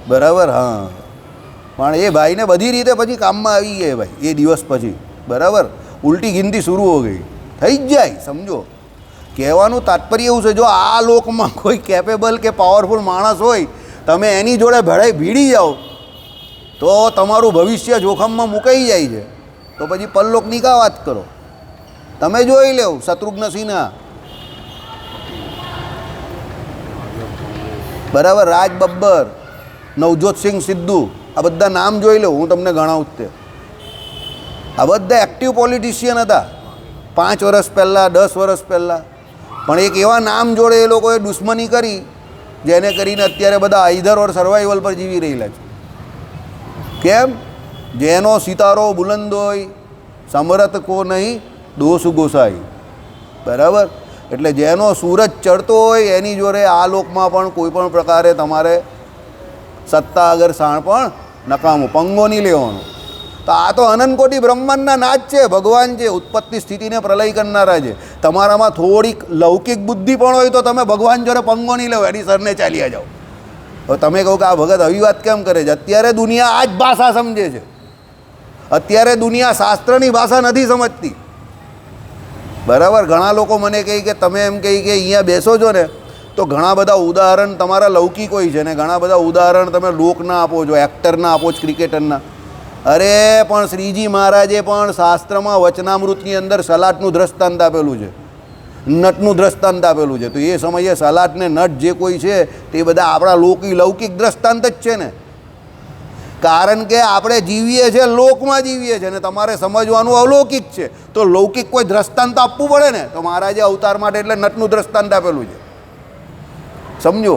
બરાબર? હા, પણ એ ભાઈને બધી રીતે પછી કામમાં આવી ગઈ ભાઈ એ દિવસ પછી, બરાબર? ઉલટી ગિનતી શરૂ હો ગઈ, થઈ જ જાય. સમજો? કહેવાનું તાત્પર્ય એવું છે, જો આ લોકમાં કોઈ કેપેબલ કે પાવરફુલ માણસ હોય, તમે એની જોડે ભીડી જાઓ તો તમારું ભવિષ્ય જોખમમાં મુકાઈ જાય છે. તો પછી પરલોકની કા વાત કરો? તમે જોઈ લેવ શત્રુઘ્ન સિન્હા, બરાબર, રાજ બબ્બર, નવજોતસિંહ સિદ્ધુ, આ બધા નામ જોઈ લો, હું તમને ગણાવું જ તે. આ બધા એક્ટિવ પોલિટિશિયન હતા 5 વર્ષ પહેલાં, 10 વર્ષ પહેલાં. પણ એક એવા નામ જોડે એ લોકોએ દુશ્મની કરી જેને કરીને અત્યારે બધા આઈધર ઓર સર્વાઈવલ પર જીવી રહેલા છે. કેમ? જેનો સિતારો બુલંદ હોય સમરત કો નહીં દોષ ગોસાઈ, બરાબર? એટલે જેનો સૂરજ ચડતો હોય એની જોડે આ લોકમાં પણ કોઈ પણ પ્રકારે તમારે સત્તા અગર સાણ પણ નકામું, પંગો નહીં લેવાનો. તો આ તો અનંતકોટી બ્રહ્માંડના નાથ છે, ભગવાન છે, ઉત્પત્તિ સ્થિતિને પ્રલય કરનારા છે. તમારામાં થોડીક લૌકિક બુદ્ધિ પણ હોય તો તમે ભગવાન જોડે પંગો નહીં લેવો, એની સરને ચાલ્યા જાઓ. હવે તમે કહો કે આ ભગત આવી વાત કેમ કરે છે? અત્યારે દુનિયા આ જ ભાષા સમજે છે. અત્યારે દુનિયા શાસ્ત્રની ભાષા નથી સમજતી, બરાબર? ઘણા લોકો મને કહે કે તમે એમ કહી કે અહીંયા બેસો છો ને તો ઘણા બધા ઉદાહરણ તમારા લૌકિક હોય છે ને ઘણા બધા ઉદાહરણ તમે લોકના આપો છો, એક્ટરના આપો છો, ક્રિકેટરના. અરે પણ શ્રીજી મહારાજે પણ શાસ્ત્રમાં વચનામૃતની અંદર સલાટનું દ્રષ્ટાંત આપેલું છે, નટનું દ્રષ્ટાંત આપેલું છે. તો એ સમયે સલાટ ને નટ જે કોઈ છે તે બધા આપણા લૌકિક દ્રષ્ટાંત જ છે ને. કારણ કે આપણે જીવીએ છીએ લોકમાં જીવીએ છીએ ને તમારે સમજવાનું અલૌકિક છે, તો લૌકિક કોઈ દ્રષ્ટાંત આપવું પડે ને. તો મહારાજે અવતાર માટે એટલે નટનું દ્રષ્ટાંત આપેલું છે, સમજો?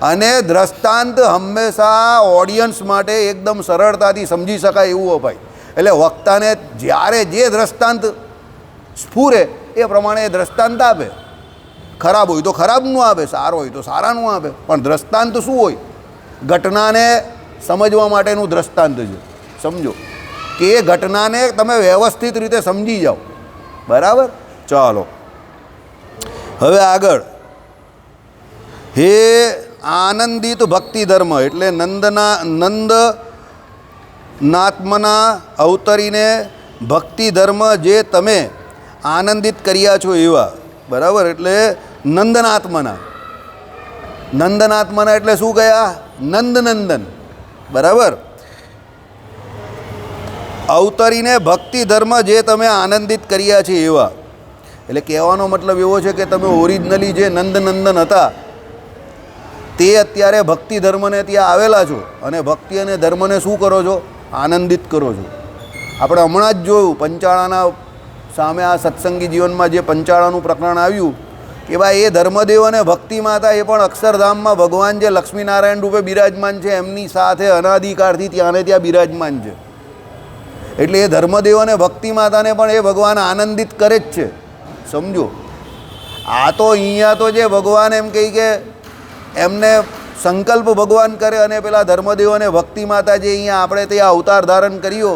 અને દ્રષ્ટાંત હંમેશા ઓડિયન્સ માટે એકદમ સરળતાથી સમજી શકાય એવું અપાય. એટલે વક્તાને જ્યારે જે દ્રષ્ટાંત સ્ફુરે એ પ્રમાણે એ દ્રષ્ટાંત આપે. ખરાબ હોય તો ખરાબનું આપે, સારો હોય તો સારાનું આપે. પણ દ્રષ્ટાંત શું હોય? ઘટનાને સમજવા માટેનું દ્રષ્ટાંત છે, સમજો? કે એ ઘટનાને તમે વ્યવસ્થિત રીતે સમજી જાઓ, બરાબર? ચાલો હવે આગળ. હે આનંદિત ભક્તિ ધર્મ, એટલે નંદનાત્મના અવતરીને ભક્તિ ધર્મ જે તમે આનંદિત કર્યા છો એવા, બરાબર? એટલે નંદનાત્મના એટલે શું કયા? નંદનંદન, બરાબર? અવતરીને ભક્તિ ધર્મ જે તમે આનંદિત કર્યા છે એવા. એટલે કહેવાનો મતલબ એવો છે કે તમે ઓરિજિનલી જે નંદનંદન હતા તે અત્યારે ભક્તિ ધર્મને ત્યાં આવેલા છો અને ભક્તિ અને ધર્મને શું કરો છો? આનંદિત કરો છો. આપણે હમણાં જ જોયું પંચાળાના સામે આ સત્સંગી જીવનમાં જે પંચાળાનું પ્રકરણ આવ્યું કે ભાઈ એ ધર્મદેવ અને ભક્તિમાં હતા, એ પણ અક્ષરધામમાં ભગવાન જે લક્ષ્મીનારાયણ રૂપે બિરાજમાન છે એમની સાથે અનાદિકાળથી ત્યાં ને ત્યાં બિરાજમાન છે. એટલે એ ધર્મદેવ અને ભક્તિ માતાને પણ એ ભગવાન આનંદિત કરે જ છે, સમજો? આ તો અહીંયા તો જે ભગવાન એમ કહી કે એમને સંકલ્પ ભગવાન કરે અને પેલા ધર્મદેવ અને ભક્તિ માતા જે અહીંયા આપણે ત્યાં અવતાર ધારણ કર્યો,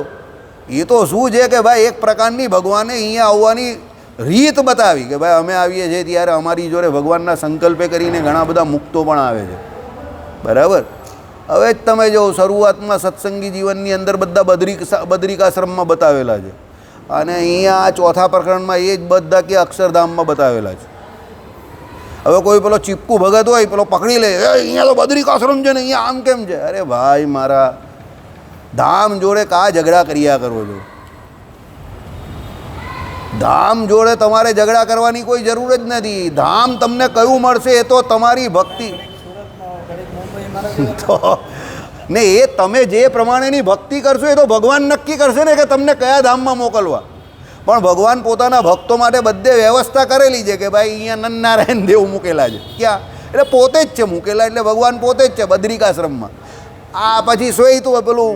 એ તો શું છે કે ભાઈ એક પ્રકારની ભગવાને અહીંયા આવવાની રીત બતાવી કે ભાઈ અમે આવીએ છીએ ત્યારે અમારી જોડે ભગવાનના સંકલ્પે કરીને ઘણા બધા મુક્તો પણ આવે છે, બરાબર? હવે જ તમે જો શરૂઆતમાં સત્સંગી જીવનની અંદર બધા બદ્રિકાશ્રમમાં બતાવેલા છે અને અહીંયા આ ચોથા પ્રકરણમાં એ જ બધા કે અક્ષરધામમાં બતાવેલા છે. હવે કોઈ પેલો ચીપકુ ભગત હોય પેલો પકડી લે, અહીંયા તો બદ્રિકાશ્રમ છે ને અહીંયા આમ કેમ છે? અરે ભાઈ મારા, ધામ જોડે કા ઝઘડા કર્યા કરો છો? ધામ જોડે તમારે ઝઘડા કરવાની કોઈ જરૂર જ નથી. ધામ તમને કયું મળશે એ તો તમારી ભક્તિ તો ને એ તમે જે પ્રમાણેની ભક્તિ કરશો એ તો ભગવાન નક્કી કરશે ને કે તમને કયા ધામમાં મોકલવા. પણ ભગવાન પોતાના ભક્તો માટે બધે વ્યવસ્થા કરેલી છે કે ભાઈ અહીંયા નરનારાયણ દેવ મૂકેલા છે. ક્યાં? એટલે પોતે જ છે મૂકેલા, એટલે ભગવાન પોતે જ છે બદ્રિકાશ્રમમાં. આ પછી શ્વેત પેલું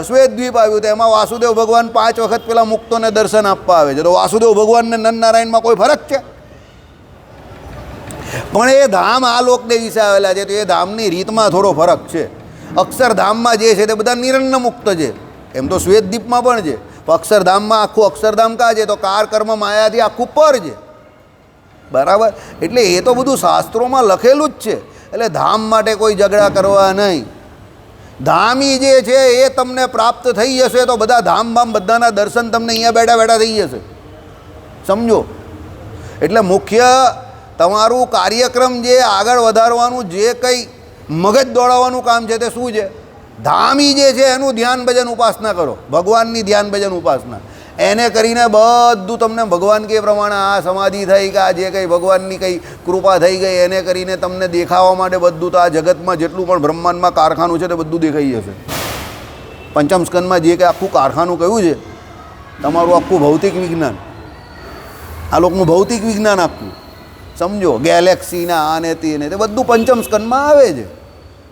શ્વેતદ્વીપ આવ્યું તો એમાં વાસુદેવ ભગવાન 5 વખત પેલા મુક્તોને દર્શન આપવા આવે છે. તો વાસુદેવ ભગવાનને નરનારાયણમાં કોઈ ફરક છે? પણ એ ધામ આ લોકને વિશે આવેલા છે તો એ ધામની રીતમાં થોડો ફરક છે. અક્ષરધામમાં જે છે તે બધા નિરન્ન મુક્ત છે, એમ તો શ્વેતદ્વીપમાં પણ છે. અક્ષરધામમાં આખું અક્ષરધામ કાં છે તો કાર કર્મ માયાથી આખું પર છે. બરાબર? એટલે એ તો બધું શાસ્ત્રોમાં લખેલું જ છે. એટલે ધામ માટે કોઈ ઝઘડા કરવા નહીં. ધામી જે છે એ તમને પ્રાપ્ત થઈ જશે તો બધા ધામ બામ બધાના દર્શન તમને અહીંયા બેઠા બેઠા થઈ જશે. સમજો? એટલે મુખ્ય તમારું કાર્યક્રમ જે આગળ વધારવાનું જે કંઈ મગજ દોડાવવાનું કામ છે તે શું છે? ધામી જે છે એનું ધ્યાન ભજન ઉપાસના કરો, ભગવાનની ધ્યાન ભજન ઉપાસના. એને કરીને બધું તમને ભગવાન કે પ્રમાણે આ સમાધિ થઈ કે આ જે કંઈ ભગવાનની કંઈ કૃપા થઈ ગઈ એને કરીને તમને દેખાવા માટે બધું તો આ જગતમાં જેટલું પણ બ્રહ્માંડમાં કારખાનું છે તે બધું દેખાઈ જશે. પંચમ સ્કંદમાં જે કંઈ આખું કારખાનું કહ્યું છે તમારું આખું ભૌતિક વિજ્ઞાન, આ લોકોનું ભૌતિક વિજ્ઞાન આખું સમજો, ગેલેક્સીના આને તેને તે બધું પંચમ સ્કંદમાં આવે છે.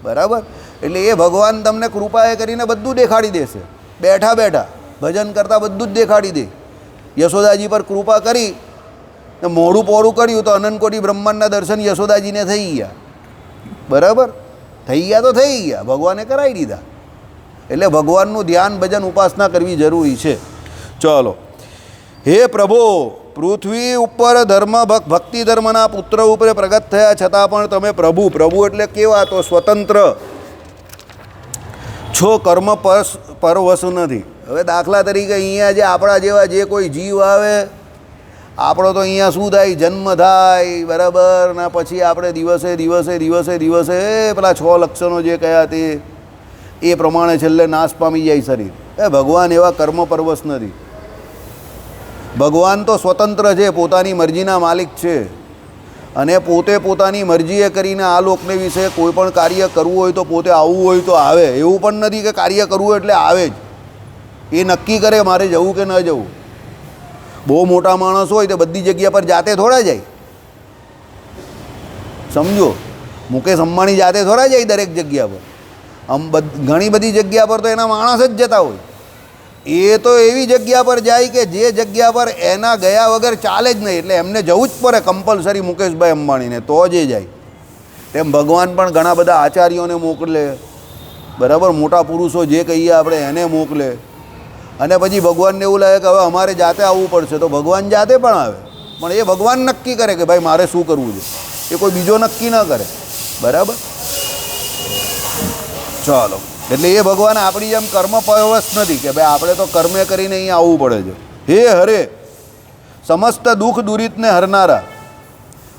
બરાબર? એટલે એ ભગવાન તમને કૃપાએ કરીને બધું દેખાડી દેશે. બેઠા બેઠા ભજન કરતાં બધું જ દેખાડી દે. યશોદાજી પર કૃપા કરી ને મોઢું પોરું કર્યું તો અનંતકોટી બ્રહ્માંડના દર્શન યશોદાજીને થઈ ગયા. બરાબર? થઈ ગયા તો થઈ ગયા, ભગવાને કરાવી દીધા. એટલે ભગવાનનું ધ્યાન ભજન ઉપાસના કરવી જરૂરી છે. ચલો, હે પ્રભુ, પૃથ્વી ઉપર ધર્મ ભક્તિ ધર્મના પુત્ર ઉપર પ્રગટ થયા છતાં પણ તમે પ્રભુ, પ્રભુ એટલે કેવા? તો સ્વતંત્ર છો, કર્મ પરવશ નથી. હવે દાખલા તરીકે અહીંયા જે આપણા જેવા જે કોઈ જીવ આવે, આપણો તો અહીંયા શું થાય? જન્મ થાય. બરાબર? ને પછી આપણે દિવસે દિવસે દિવસે દિવસે પેલા 6 લક્ષણો જે કયા તે એ પ્રમાણે છેલ્લે નાશ પામી જાય શરીર. ભગવાન એવા કર્મ પરવશ નથી. ભગવાન તો સ્વતંત્ર છે, પોતાની મરજીના માલિક છે અને પોતે પોતાની મરજીએ કરીને આ લોકને વિશે કોઈ પણ કાર્ય કરવું હોય તો પોતે આવવું હોય તો આવે. એવું પણ નથી કે કાર્ય કરવું એટલે આવે જ. એ નક્કી કરે મારે જવું કે ન જવું. બહુ મોટા માણસ હોય તો બધી જગ્યા પર જાતે થોડા જાય. સમજો? મુકેશ અંબાણી જાતે થોડા જાય દરેક જગ્યા પર. ઘણી બધી જગ્યા પર તો એના માણસ જ જતા હોય. એ તો એવી જગ્યા પર જાય કે જે જગ્યા પર એના ગયા વગર ચાલે જ નહીં, એટલે એમને જવું જ પડે કમ્પલસરી મુકેશભાઈ અંબાણીને, તો જ એ જાય. તેમ ભગવાન પણ ઘણા બધા આચાર્યોને મોકલે. બરાબર? મોટા પુરુષો જે કહીએ આપણે એને મોકલે. અને પછી ભગવાનને એવું લાગે કે હવે અમારે જાતે આવવું પડશે તો ભગવાન જાતે પણ આવે. પણ એ ભગવાન નક્કી કરે કે ભાઈ મારે શું કરવું છે, એ કોઈ બીજો નક્કી ન કરે. બરાબર? ચાલો, એટલે એ ભગવાન આપણી જેમ કર્મ પરવશ નથી કે ભાઈ આપણે તો કર્મે કરીને અહીંયા આવવું પડે છે. હે હરે, સમસ્ત દુઃખ દુરિતને હરનારા,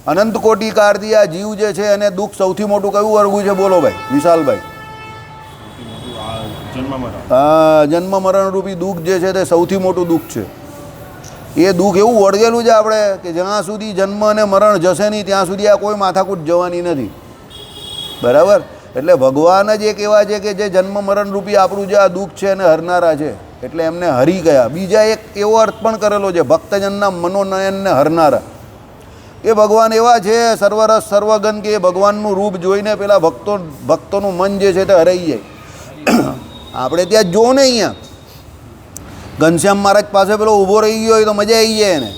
અનંત કોટી કાળથી આ જીવ જે છે એને દુઃખ સૌથી મોટું કયું વર્ગું છે? બોલો ભાઈ વિશાલભાઈ. હા, જન્મ મરણ રૂપી દુઃખ જે છે તે સૌથી મોટું દુઃખ છે. એ દુઃખ એવું વળગેલું છે આપણે કે જ્યાં સુધી જન્મ અને મરણ જશે નહીં ત્યાં સુધી આ કોઈ માથાકૂટ જવાની નથી. બરાબર? એટલે ભગવાન જ એક એવા છે કે જે જન્મ મરણ રૂપી આપણું જે આ દુઃખ છે એને હરનારા છે, એટલે એમને હરી ગયા. બીજા એક એવો અર્થ પણ કરેલો છે, ભક્તજનના મનોનયનને હરનારા. એ ભગવાન એવા છે સર્વરસ સર્વગન કે એ ભગવાનનું રૂપ જોઈને પેલા ભક્તોનું મન જે છે તે હરાઈ જાય. આપણે ત્યાં જો ને અહીંયા ઘનશ્યામ મહારાજ પાસે પેલો ઊભો રહી ગયો હોય તો મજા આવી જાય એને.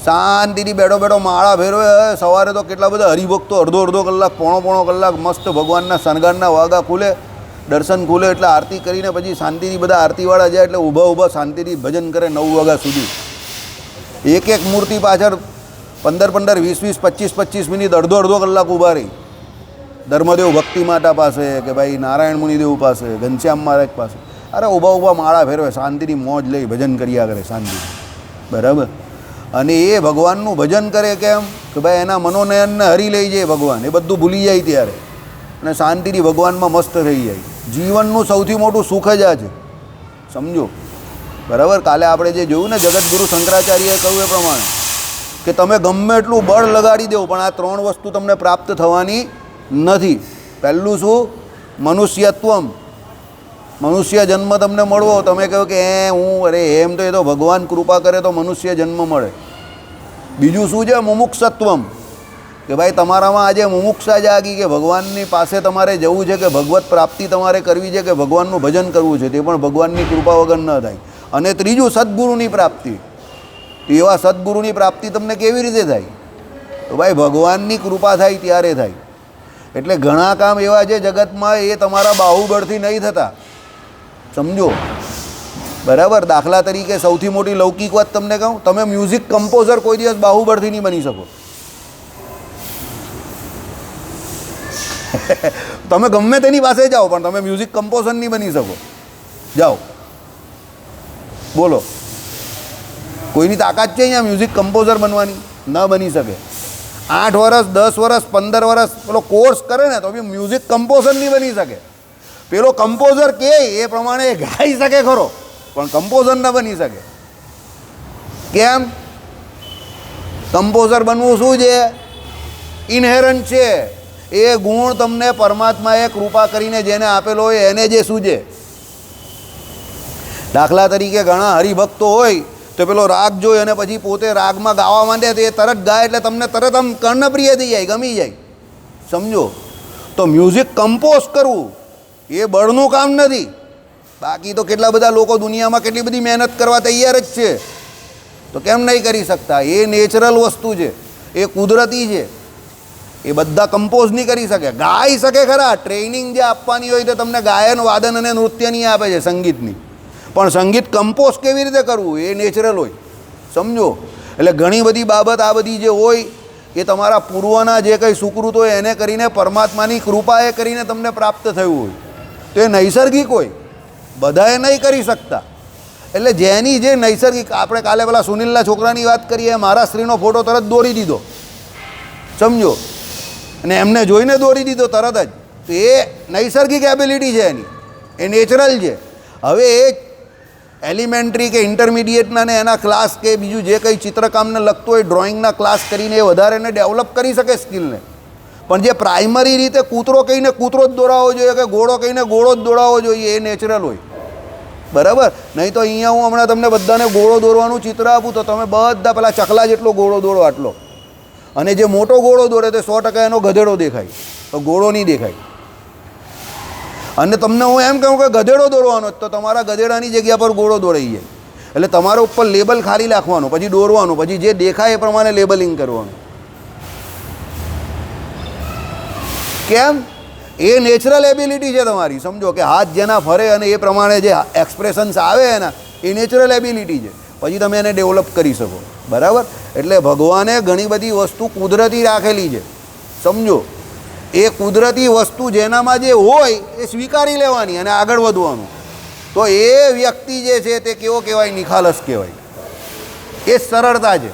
શાંતિથી બેઠો બેઠો માળા ફેરવે. સવારે તો કેટલા બધા હરિભક્તો અડધો કલાક પોણો કલાક મસ્ત ભગવાનના શણગારના વાગા ખુલે, દર્શન ખુલે એટલે આરતી કરીને પછી શાંતિથી બધા આરતીવાળા જાય એટલે ઊભા શાંતિથી ભજન કરે 9 વાગ્યા સુધી. એક મૂર્તિ પાછળ 15 20 25 મિનિટ અડધો કલાક ઊભા રહી. ધર્મદેવ ભક્તિ માતા પાસે કે ભાઈ નારાયણ મુનિદેવ પાસે, ઘનશ્યામ મહારાજ પાસે. અરે ઊભા માળા ફેરવે, શાંતિથી મોજ લઈ ભજન કર્યા કરે શાંતિથી. બરાબર? અને એ ભગવાનનું ભજન કરે કેમ કે ભાઈ એના મનોનયનને હરી લઈ જાય ભગવાન, એ બધું ભૂલી જાય ત્યારે અને શાંતિથી ભગવાનમાં મસ્ત થઈ જાય. જીવનનું સૌથી મોટું સુખ જ આ છે. સમજો? બરાબર. કાલે આપણે જે જોયું ને જગતગુરુ શંકરાચાર્યએ કહ્યું એ પ્રમાણે કે તમે ગમે એટલું બળ લગાડી દો પણ આ 3 વસ્તુ તમને પ્રાપ્ત થવાની નથી. પહેલું શું? મનુષ્યત્વમ. મનુષ્ય જન્મ તમને મળવો. તમે કહો કે હું અરે એમ તો એ તો ભગવાન કૃપા કરે તો મનુષ્ય જન્મ મળે. બીજું શું છે? મુમુક્ષત્વમ, કે ભાઈ તમારામાં આજે મુમુક્ષા જાગી કે ભગવાનની પાસે તમારે જવું છે, કે ભગવત પ્રાપ્તિ તમારે કરવી છે, કે ભગવાનનું ભજન કરવું છે, તે પણ ભગવાનની કૃપા વગર ન થાય. અને ત્રીજું સદ્ગુરુની પ્રાપ્તિ. તો એવા સદ્ગુરુની પ્રાપ્તિ તમને કેવી રીતે થાય? તો ભાઈ ભગવાનની કૃપા થાય ત્યારે થાય. એટલે ઘણા કામ એવા છે જગતમાં એ તમારા બાહુબળથી નહીં થતા, સમજો. બરાબર. દાખલા તરીકે સૌથી મોટી લૌકિક વાત તમને કહું, તમે મ્યુઝિક કમ્પોઝર કોઈ દિવસ બાહુબળથી નહીં બની શકો. તમે ગમે તેની પાસે જાઓ પણ તમે મ્યુઝિક કમ્પોઝર નહીં બની શકો. જાઓ બોલો, કોઈની તાકાત છે અહીંયા મ્યુઝિક કમ્પોઝર બનવાની? ન બની શકે. 8 વર્ષ 10 વર્ષ 15 વર્ષ પેલો કોર્સ કરે ને તો બી મ્યુઝિક કમ્પોઝર નહીં બની શકે. પેલો કમ્પોઝર કે એ પ્રમાણે ગાઈ શકે ખરો પણ કમ્પોઝર ન બની શકે. કેમ? કમ્પોઝર બનવું શું છે? ઇનહેરન્ટ છે. એ ગુણ તમને પરમાત્માએ કૃપા કરીને જેને આપેલો હોય એને જે સૂજે. દાખલા તરીકે ઘણા હરિભક્તો હોય તો પેલો રાગ જોઈ અને પછી પોતે રાગમાં ગાવા માંડે તો એ તરત ગાય એટલે તમને તરત આમ કર્ણપ્રિય થઈ જાય, ગમી જાય, સમજો. તો મ્યુઝિક કમ્પોઝ કરવું એ બળનું કામ નથી. બાકી તો કેટલા બધા લોકો દુનિયામાં કેટલી બધી મહેનત કરવા તૈયાર જ છે, તો કેમ નહીં કરી શકતા? એ નેચરલ વસ્તુ છે, એ કુદરતી છે. એ બધા કમ્પોઝ નહીં કરી શકે. ગાઈ શકે ખરા, ટ્રેનિંગ જે આપવાની હોય તો તમને ગાયન વાદન અને નૃત્યની આપે છે, સંગીતની. પણ સંગીત કમ્પોઝ કેવી રીતે કરવું એ નેચરલ હોય, સમજો. એટલે ઘણી બધી બાબત આ બધી જે હોય એ તમારા પૂર્વના જે કંઈ સુકૃત હોય એને કરીને પરમાત્માની કૃપાએ કરીને તમને પ્રાપ્ત થયું હોય તો એ નૈસર્ગિક હોય, બધાએ નહીં કરી શકતા. એટલે જેની જે નૈસર્ગિક, આપણે કાલે પેલા સુનિલના છોકરાની વાત કરીએ, મારા સ્ત્રીનો ફોટો તરત દોરી દીધો, સમજો, અને એમને જોઈને દોરી દીધો તરત જ. તો એ નૈસર્ગિક એબિલિટી છે એની, એ નેચરલ છે. હવે એ એલિમેન્ટરી કે ઇન્ટરમીડિયેટના ને એના ક્લાસ કે બીજું જે કંઈ ચિત્રકામને લગતું હોય ડ્રોઈંગના ક્લાસ કરીને એ વધારેને ડેવલપ કરી શકે સ્કિલને. પણ જે પ્રાઇમરી રીતે કૂતરો કહીને કૂતરો જ દોડાવવો જોઈએ કે ઘોડો કહીને ઘોડો જ દોડાવવો જોઈએ એ નેચરલ હોય, બરાબર. નહીં તો અહીંયા હું હમણાં તમને બધાને ઘોડો દોરવાનું ચિત્ર આપું તો તમે બધા પેલા ચકલા જેટલો ઘોડો દોડો આટલો, અને જે મોટો ઘોડો દોડે તો 100% એનો ગધેડો દેખાય, તો ઘોડો નહીં દેખાય. અને તમને હું એમ કહું કે ગધેડો દોરવાનો તો તમારા ગધેડાની જગ્યા પર ઘોડો દોડાઈ જાય. એટલે તમારા ઉપર લેબલ ખાલી રાખવાનું, પછી દોરવાનું, પછી જે દેખાય એ પ્રમાણે લેબલિંગ કરવાનું. કેમ? એ નેચરલ એબિલિટી છે તમારી, સમજો. કે હાથ જેના ફરે અને એ પ્રમાણે જે એક્સપ્રેશન્સ આવે એના એ નેચરલ એબિલિટી છે. પછી તમે એને ડેવલપ કરી શકો, બરાબર. એટલે ભગવાને ઘણી બધી વસ્તુ કુદરતી રાખેલી છે, સમજો. એ કુદરતી વસ્તુ જેનામાં જે હોય એ સ્વીકારી લેવાની અને આગળ વધવાનું. તો એ વ્યક્તિ જે છે તે કેવો કહેવાય? નિખાલસ કહેવાય. એ સરળતા છે.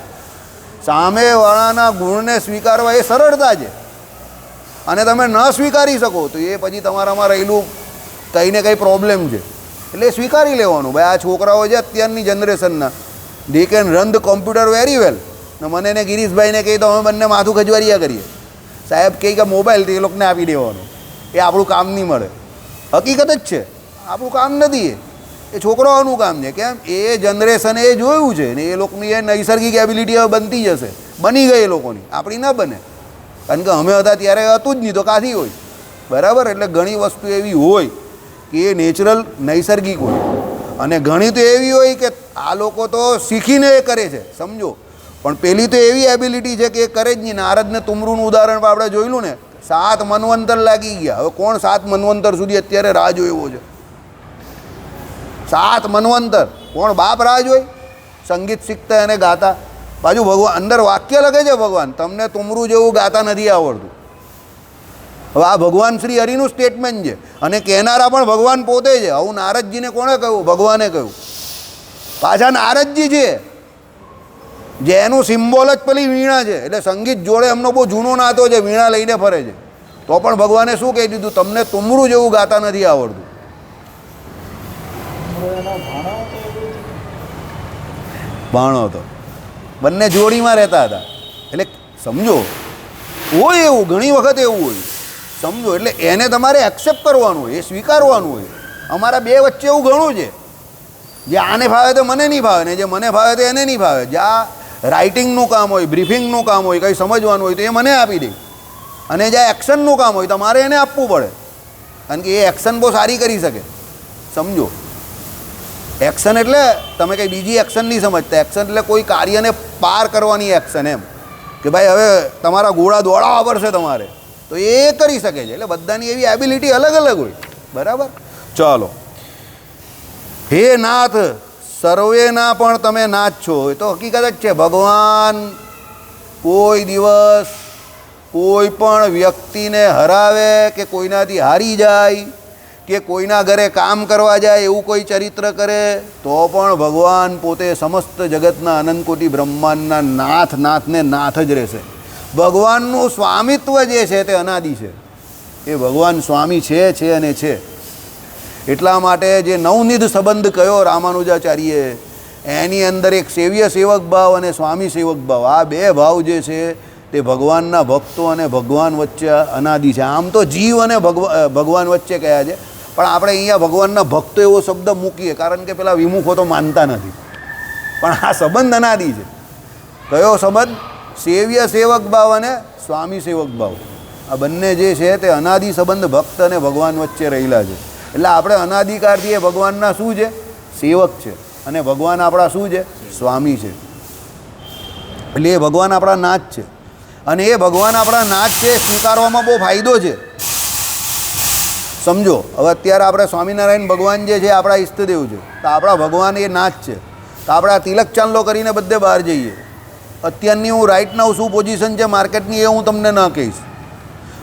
સામેવાળાના ગુણને સ્વીકારવા એ સરળતા છે. અને તમે ન સ્વીકારી શકો તો એ પછી તમારામાં રહેલું કંઈ ને કંઈ પ્રોબ્લેમ છે. એટલે સ્વીકારી લેવાનું. ભાઈ આ છોકરાઓ છે અત્યારની જનરેશનના, they can run the computer very well. ને મને એને ગિરીશભાઈને કહી તો અમે બંને માથું ખજવારિયા કરીએ. સાહેબ કહે કે મોબાઈલ તો એ લોકોને આપી દેવાનો, એ આપણું કામ નહીં મળે. હકીકત જ છે, આપણું કામ નથી, એ છોકરાઓનું કામ છે. કેમ? એ જનરેશને એ જોયું છે ને એ લોકોની એ નૈસર્ગિક એબિલિટી હવે બનતી જશે, બની ગઈ એ લોકોની, આપણી ન બને. કારણ કે અમે હતા ત્યારે હતું જ નહીં તો કાથી હોય, બરાબર. એટલે ઘણી વસ્તુ એવી હોય કે એ નેચરલ નૈસર્ગિક હોય, અને ઘણી તો એવી હોય કે આ લોકો તો શીખીને એ કરે છે, સમજો. પણ પેલી તો એવી એબિલિટી છે કે એ કરે જ નહીં. નારદને તુમરુનું ઉદાહરણ પણ આપણે જોયેલું ને, 7 મન્વંતર લાગી ગયા. હવે કોણ 7 મન્વંતર સુધી અત્યારે રાહ જોયો છે? 7 મન્વંતર કોણ બાપ રાહ જોઈ? સંગીત શીખતા અને ગાતા. પાછું ભગવાન અંદર વાક્ય લખે છે, ભગવાન તમને તુમરું જેવું ગાતા નથી આવડતું. હવે આ ભગવાન શ્રી હરિનું સ્ટેટમેન્ટ છે અને કહેનારા પણ ભગવાન પોતે છે. આવું નારદજીને કોણે કહ્યું? ભગવાને કહ્યું. પાછા નારદજી છે જેનું સિમ્બોલ જ પેલી વીણા છે. એટલે સંગીત જોડે એમનો બહુ જૂનો નાતો છે, વીણા લઈને ફરે છે. તો પણ ભગવાને શું કહી દીધું? તમને તુમરું જેવું ગાતા નથી આવડતું. ભાણો હતો, બંને જોડીમાં રહેતા હતા. એટલે સમજો, હોય એવું, ઘણી વખત એવું હોય, સમજો. એટલે એને તમારે એક્સેપ્ટ કરવાનું હોય, એ સ્વીકારવાનું હોય. અમારા બે વચ્ચે એવું ઘણું છે, જે આને ભાવે તો મને નહીં ભાવે, ને જે મને ભાવે તો એને નહીં ભાવે. જ્યાં રાઇટિંગનું કામ હોય, બ્રીફિંગનું કામ હોય, કંઈ સમજવાનું હોય તો એ મને આપી દે, અને જ્યાં એક્શનનું કામ હોય તો મારે એને આપવું પડે, કારણ કે એ એક્શન બહુ સારી કરી શકે. સમજો, એક્શન એટલે તમે કંઈ બીજી એક્શન નહીં સમજતા. એક્શન એટલે કોઈ કાર્યને પાર કરવાની એક્શન, એમ કે ભાઈ હવે તમારા ઘોડા દોડાવવા પડશે તમારે, તો એ કરી શકે છે. એટલે બધાની એવી એબિલિટી અલગ અલગ હોય, બરાબર. ચાલો, હે નાથ, સર્વેના પણ તમે નાથ છો, એ તો હકીકત જ છે. ભગવાન કોઈ દિવસ કોઈ પણ વ્યક્તિને હરાવે કે કોઈનાથી હારી જાય કે કોઈના ઘરે કામ કરવા જાય એવું કોઈ ચરિત્ર કરે તો પણ ભગવાન પોતે સમસ્ત જગતના અનંતકોટી બ્રહ્માંડના નાથને નાથ જ રહેશે. ભગવાનનું સ્વામિત્વ જે છે તે અનાદિ છે, એ ભગવાન સ્વામી છે અને છે. એટલા માટે જે નવનિધ સંબંધ કયો રામાનુજાચાર્યે, એની અંદર એક સેવ્ય સેવક ભાવ અને સ્વામી સેવક ભાવ, આ બે ભાવ જે છે તે ભગવાનના ભક્તો અને ભગવાન વચ્ચે અનાદિ છે. આમ તો જીવ અને ભગવાન વચ્ચે કયા છે, પણ આપણે અહીંયા ભગવાનના ભક્તો એવો શબ્દ મૂકીએ કારણ કે પેલા વિમુખો તો માનતા નથી, પણ આ સંબંધ અનાદિ છે. કયો સંબંધ? સેવ્ય સેવક ભાવ અને સ્વામી સેવક ભાવ. આ બંને જે છે તે અનાદિ સંબંધ ભક્ત અને ભગવાન વચ્ચે રહેલા છે. એટલે આપણે અનાદિકાળથી એ ભગવાનના શું છે? સેવક છે, અને ભગવાન આપણા શું છે? સ્વામી છે. એટલે એ ભગવાન આપણા નાથ છે, અને એ ભગવાન આપણા નાથ છે સ્વીકારવામાં બહુ ફાયદો છે. સમજો, હવે અત્યારે આપણે સ્વામિનારાયણ ભગવાન જે છે આપણા ઈષ્ટદેવ છે, તો આપણા ભગવાન એ નાથ છે. તો આપણે આ તિલક ચાંદલો કરીને બધે બહાર જઈએ. અત્યારની હું રાઇટ નાઉ શું પોઝિશન છે માર્કેટની એ હું તમને ન કહીશ,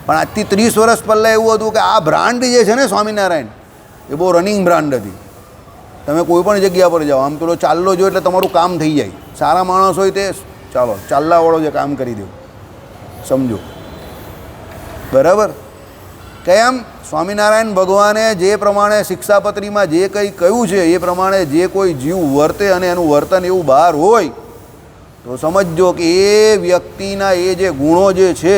પણ આજથી 30 વર્ષ પહેલાં એવું હતું કે આ બ્રાન્ડ જે છે ને સ્વામિનારાયણ, એ બહુ રનિંગ બ્રાન્ડ હતી. તમે કોઈ પણ જગ્યા પર જાઓ, આમ પેલો ચાલ્લો જો એટલે તમારું કામ થઈ જાય. સારા માણસ હોય તે ચાલો ચાલ્લાવાળો જે કામ કરી દેવું, સમજો, બરાબર. કેમ? સ્વામિનારાયણ ભગવાને જે પ્રમાણે શિક્ષાપત્રીમાં જે કંઈ કહ્યું છે એ પ્રમાણે જે કોઈ જીવ વર્તે અને એનું વર્તન એવું બહાર હોય તો સમજજો કે એ વ્યક્તિના એ જે ગુણો જે છે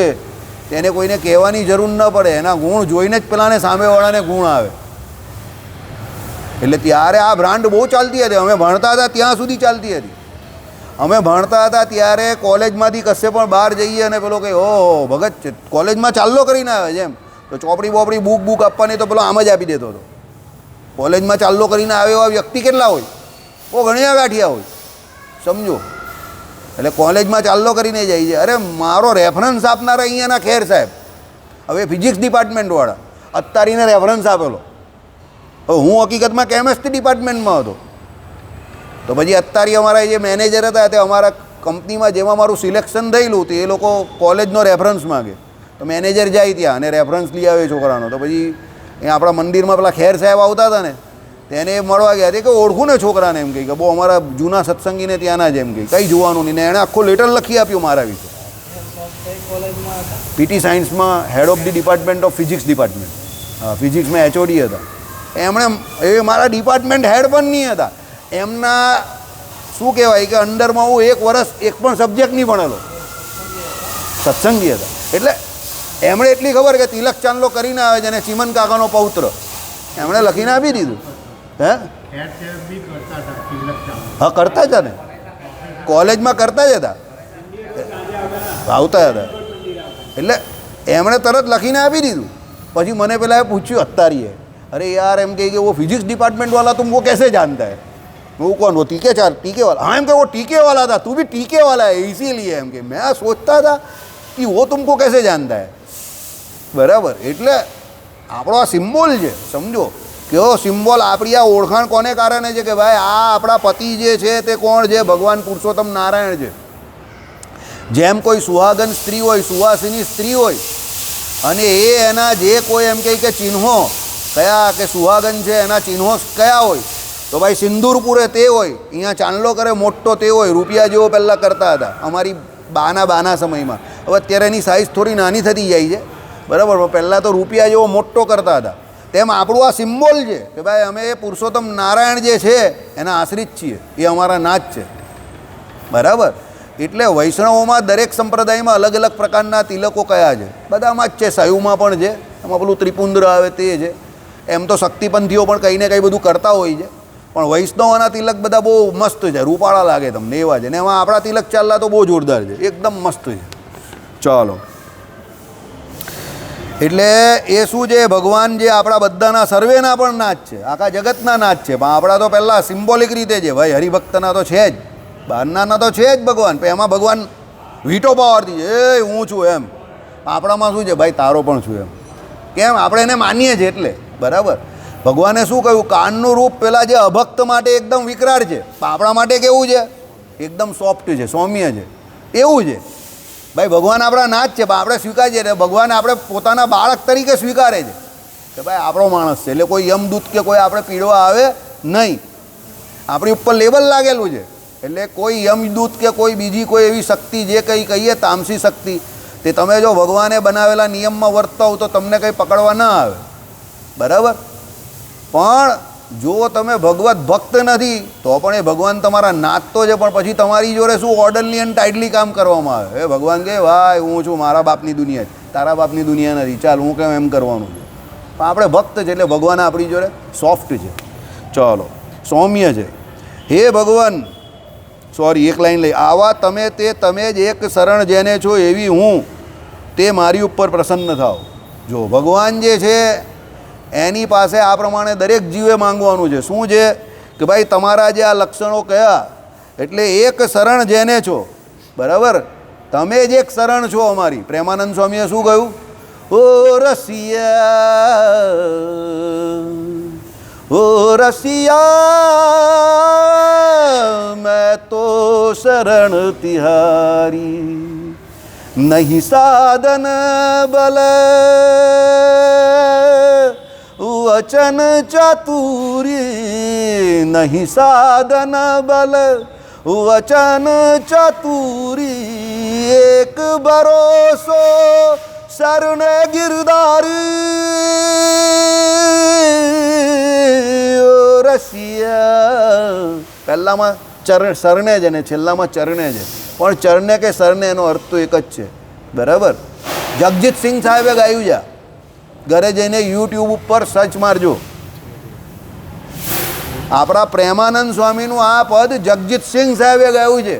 તેને કોઈને કહેવાની જરૂર ન પડે. એના ગુણ જોઈને જ પેલાને સામેવાળાને ગુણ આવે. એટલે ત્યારે આ બ્રાન્ડ બહુ ચાલતી હતી. અમે ભણતા હતા ત્યાં સુધી ચાલતી હતી. અમે ભણતા હતા ત્યારે કોલેજમાંથી કશે પણ બહાર જઈએ અને પેલો કંઈ ઓહો ભગત છે, કોલેજમાં ચાલ્લો કરીને આવે છે એમ, તો ચોપડી બોપડી બુક આપવાની તો પેલો આમ જ આપી દેતો હતો. કોલેજમાં ચાલ્લો કરીને આવે એવા વ્યક્તિ કેટલા હોય? બહુ ઘણા ગાંઠિયા હોય, સમજો. એટલે કોલેજમાં ચાલ્લો કરીને જાય છે. અરે મારો રેફરન્સ આપનારા અહીંયાના ખેર સાહેબ, હવે ફિઝિક્સ ડિપાર્ટમેન્ટવાળા, અત્તારીને રેફરન્સ આપેલો. હવે હું હકીકતમાં કેમેસ્ટ્રી ડિપાર્ટમેન્ટમાં હતો. તો પછી અત્તારી અમારા જે મેનેજર હતા તે અમારા કંપનીમાં જેમાં મારું સિલેક્શન થયેલું તે એ લોકો કોલેજનો રેફરન્સ માગે, તો મેનેજર જાય ત્યાં અને રેફરન્સ લઈ આવે છોકરાનો. તો પછી એ આપણા મંદિરમાં પેલા ખેર સાહેબ આવતા હતા ને, તેને મળવા ગયા કે ઓળખું ને છોકરાને, એમ કહી કે બહુ અમારા જૂના સત્સંગીને ત્યાંના જ, એમ કહી કંઈ જોવાનું નહીં. ને એણે આખો લેટર લખી આપ્યું મારા વિશે. પીટી સાયન્સમાં head of the department of physics department, હા ફિઝિક્સમાં HOD હતા. એમણે એ મારા ડિપાર્ટમેન્ટ હેડ પણ નહીં હતા. એમના શું કહેવાય કે અંડરમાં હું 1 વર્ષ એક પણ સબ્જેક્ટ નહીં ભણેલો, સત્સંગી હતા. એટલે એમણે એટલી ખબર કે તિલક ચાંદલો કરીને આવે છે અને ચીમન કાકાનો પૌત્ર, એમણે લખીને આપી દીધું. હે હા, કરતા હતા ને, કોલેજમાં કરતા જ હતા, આવતા હતા. એટલે એમણે તરત લખીને આપી દીધું. પછી મને પેલા પૂછ્યું અત્તારીએ, अरे यार एम कही कि वो फिजिक्स डिपार्टमेंट वाला तुमको कैसे जानता है? वो कौन? वो टीके वाला? हाँ एम के वो टीके वाला था, तू भी टीके वाला है इसीलिए. एम के मैं सोचता था कि वो तुमको कैसे जानता है. बराबर. એટલે આપણો આ સિમ્બોલ છે, સમજો. કેવો સિમ્બોલ? આપણી આ ઓળખાણ કોને કારણે છે કે ભાઈ આ આપણા પતિ જે છે તે કોણ છે? ભગવાન પુરુષોત્તમ નારાયણ છે. જેમ કોઈ સુહાગન સ્ત્રી હોય, સુવાસિની સ્ત્રી હોય, અને એ એના જે કોઈ એમ કહે કે ચિહ્નો કયા કે સુહાગન છે એના ચિહ્નો કયા હોય, તો ભાઈ સિંદૂર પૂરે તે હોય, અહીંયા ચાંદલો કરે મોટો તે હોય. રૂપિયા જેવો પહેલાં કરતા હતા અમારી બાના સમયમાં. હવે અત્યારે એની સાઇઝ થોડી નાની થતી જાય છે, બરાબર. પહેલાં તો રૂપિયા જેવો મોટો કરતા હતા. તેમ આપણું આ સિમ્બોલ છે કે ભાઈ અમે પુરુષોત્તમ નારાયણ જે છે એના આશ્રિત છીએ, એ અમારા નાથ છે. બરાબર. એટલે વૈષ્ણવોમાં દરેક સંપ્રદાયમાં અલગ અલગ પ્રકારના તિલકો કયા છે? બધામાં જ છે. શૈવમાં પણ છે, એમાં પેલું ત્રિપુંદ્ર આવે તે છે. એમ તો શક્તિપંથીઓ પણ કંઈ ને કંઈ બધું કરતા હોય છે, પણ વૈષ્ણવોના તિલક બધા બહુ મસ્ત છે, રૂપાળા લાગે તમને એવા છે. ને એમાં આપણા તિલક ચાલલા તો બહુ જોરદાર છે, એકદમ મસ્ત છે. ચાલો, એટલે એ શું છે, ભગવાન જે આપણા બધાના સર્વેના પણ નાથ છે, આખા જગતના નાથ છે. પણ આપણા તો પહેલાં સિમ્બોલિક રીતે છે ભાઈ, હરિભક્તના તો છે જ, બહારનાના તો છે જ ભગવાન. પણ એમાં ભગવાન વીટો પાવરથી છે, એ હું છું એમ. આપણામાં શું છે ભાઈ, તારો પણ છું એમ. કેમ? આપણે એને માનીએ છીએ એટલે. બરાબર. ભગવાને શું કહ્યું? કાનનું રૂપ પેલા જે અભક્ત માટે એકદમ વિકરાળ છે, આપણા માટે કેવું છે? એકદમ સોફ્ટ છે, સૌમ્ય છે, એવું છે ભાઈ. ભગવાન આપણા નાથ છે, પણ આપણે સ્વીકારીએ છીએ. ભગવાન આપણે પોતાના બાળક તરીકે સ્વીકારે છે કે ભાઈ આપણો માણસ છે, એટલે કોઈ યમદૂત કે કોઈ આપણે પીડવા આવે નહીં. આપણી ઉપર લેબલ લાગેલું છે, એટલે કોઈ યમદૂત કે કોઈ બીજી કોઈ એવી શક્તિ, જે કંઈ કહીએ તામસી શક્તિ, તે તમે જો ભગવાને બનાવેલા નિયમમાં વર્તા હો તો તમને કંઈ પકડવા ના આવે. બરાબર. પણ જો તમે ભગવત ભક્ત નથી તો પણ એ ભગવાન તમારા નાથ તો છે, પણ પછી તમારી જોડે શું ઓર્ડરલી એન્ડ ટાઇટલી કામ કરવામાં આવે. એ ભગવાન કહે ભાઈ હું છું, મારા બાપની દુનિયા છે, તારા બાપની દુનિયા નથી, ચાલ હું કેમ એમ કરવાનું છે. પણ આપણે ભક્ત છે એટલે ભગવાન આપણી જોડે સોફ્ટ છે, ચાલો સૌમ્ય છે. હે ભગવાન, સોરી એક લાઈન લઈ, આવા તમે તે તમે જ એક શરણ જેને છો એવી હું, તે મારી ઉપર પ્રસન્ન થાવ. જો ભગવાન જે છે એની પાસે આ પ્રમાણે દરેક જીવે માંગવાનું છે. શું છે કે ભાઈ તમારા જે આ લક્ષણો કયા, એટલે એક શરણ જેને છો. બરાબર. તમે જ એક શરણ છો અમારી. પ્રેમાનંદ સ્વામીએ શું કહ્યું? ઓ રસિયા, ઓ રસિયા, મેં તો શરણ તિહારી, નહીં સાધન બલ વચન ચાતુરી, નહીં સાધન બલ વચન ચાતુરી, એક ભરોસો શરણે ગિરધારી. રસિયા પહેલામાં શરણે છે ને છેલ્લામાં ચરણે છે, પણ ચરણે કે શરણે એનો અર્થ તો એક જ છે. બરાબર. જગજીત સિંહ સાહેબે ગાયું છે, ઘરે જઈને યુટ્યુબ ઉપર સર્ચ મારજો. આપણા પ્રેમાનંદ સ્વામીનું આ પદ જગજીત સિંહ સાહેબે ગાયું છે.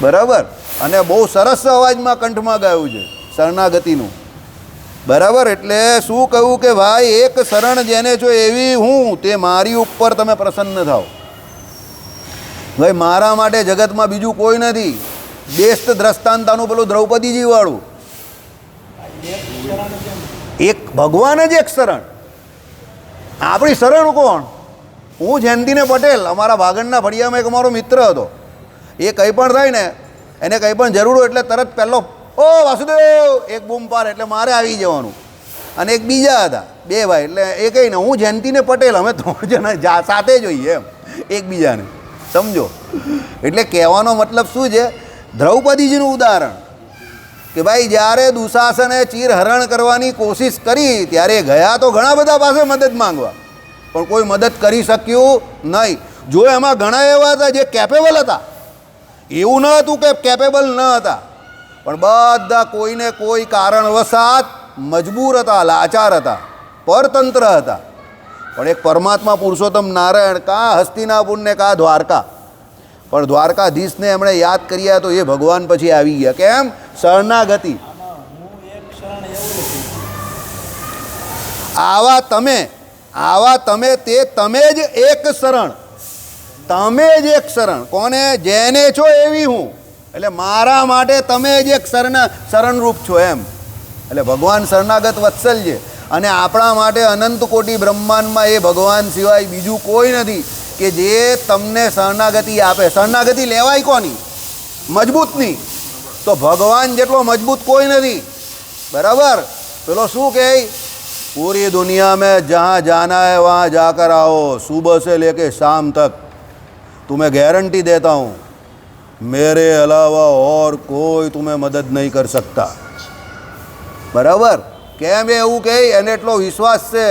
બરાબર. અને બહુ સરસ અવાજમાં કંઠમાં ગાયું છે, શરણાગતિનું. બરાબર. એટલે શું કહ્યું કે ભાઈ એક શરણ જેને છો એવી હું, તે મારી ઉપર તમે પ્રસન્ન થાવ. ભાઈ મારા માટે જગતમાં બીજું કોઈ નથી. બેસ્ટ દ્રષ્ટાંતાનું પેલું દ્રૌપદીજી વાળું, એક ભગવાન જ એક શરણ. આપણી શરણ કોણ? હું જયંતિને પટેલ, અમારા ભાગણના ફળિયામાં એક અમારો મિત્ર હતો. એ કંઈ પણ થાય ને, એને કંઈ પણ જરૂર હોય એટલે તરત પહેલો ઓ વાસુદેવ એક બૂમ પાર, એટલે મારે આવી જવાનું. અને એક બીજા હતા, બે ભાઈ, એટલે એ કંઈ ને હું જયંતિને પટેલ, અમે 3 જણા સાથે જોઈએ એમ એકબીજાને. સમજો. એટલે કહેવાનો મતલબ શું છે? દ્રૌપદીજીનું ઉદાહરણ કે ભાઈ જ્યારે દુશાસને ચીરહરણ કરવાની કોશિશ કરી ત્યારે ગયા તો ઘણા બધા પાસે મદદ માંગવા, પણ કોઈ મદદ કરી શક્યું નહીં. જો એમાં ઘણા એવા હતા જે કેપેબલ હતા, એવું ન હતું કે કેપેબલ ન હતા, પણ બધા કોઈને કોઈ કારણવશાત મજબૂર હતા, લાચાર હતા, પરતંત્ર હતા. પણ એક પરમાત્મા પુરુષોત્તમ નારાયણ કાં હસ્તિનાપુરને કાં દ્વારકા, પણ દ્વારકાધીશને એમણે યાદ કર્યા તો એ ભગવાન પછી આવી ગયા. કેમ? શરણાગતિ. આવા તમે તે તમે જ એક શરણ, તમે જ એક શરણ. કોને? જેને છો એવી હું. એટલે મારા માટે તમે જ એક શરણરૂપ છો એમ. એટલે ભગવાન શરણાગત વત્સલ છે. અને આપણા માટે અનંત કોટી બ્રહ્માંડમાં એ ભગવાન સિવાય બીજું કોઈ નથી કે જે તમને શરણાગતિ આપે. શરણાગતિ લેવાય કોની? મજબૂતની. તો ભગવાન જેટલો મજબૂત કોઈ નથી. બરાબર. પેલો શું કહે? પૂરી દુનિયા મેં જहाँ जाना है वहाँ जाकर आओ, सुबह से लेके शाम तक, तुम्हें गारंटी देता हूँ मेरे अलावा और कोई तुम्हें मदद नहीं कर सकता. બરાબર. કેમ એવું કહે? એને એટલો વિશ્વાસ છે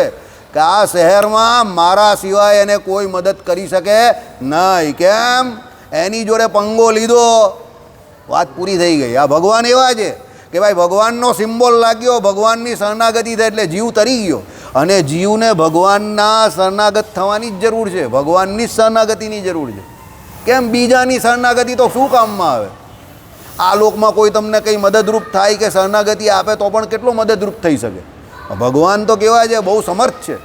કે આ શહેરમાં મારા સિવાય એને કોઈ મદદ કરી શકે નહીં. કેમ? એની જોડે પંગો લીધો, વાત પૂરી થઈ ગઈ. આ ભગવાન એવા છે કે ભાઈ ભગવાનનો સિમ્બોલ લાગ્યો, ભગવાનની શરણાગતિ થાય એટલે જીવ તરી ગયો. અને જીવને ભગવાનના શરણાગત થવાની જ જરૂર છે, ભગવાનની જ શરણાગતિની જરૂર છે. કેમ? બીજાની શરણાગતિ તો શું કામમાં આવે? આ લોકમાં કોઈ તમને કંઈ મદદરૂપ થાય કે શરણાગતિ આપે તો પણ કેટલો મદદરૂપ થઈ શકે? ભગવાન તો કેવા છે, બહુ સમર્થ છે.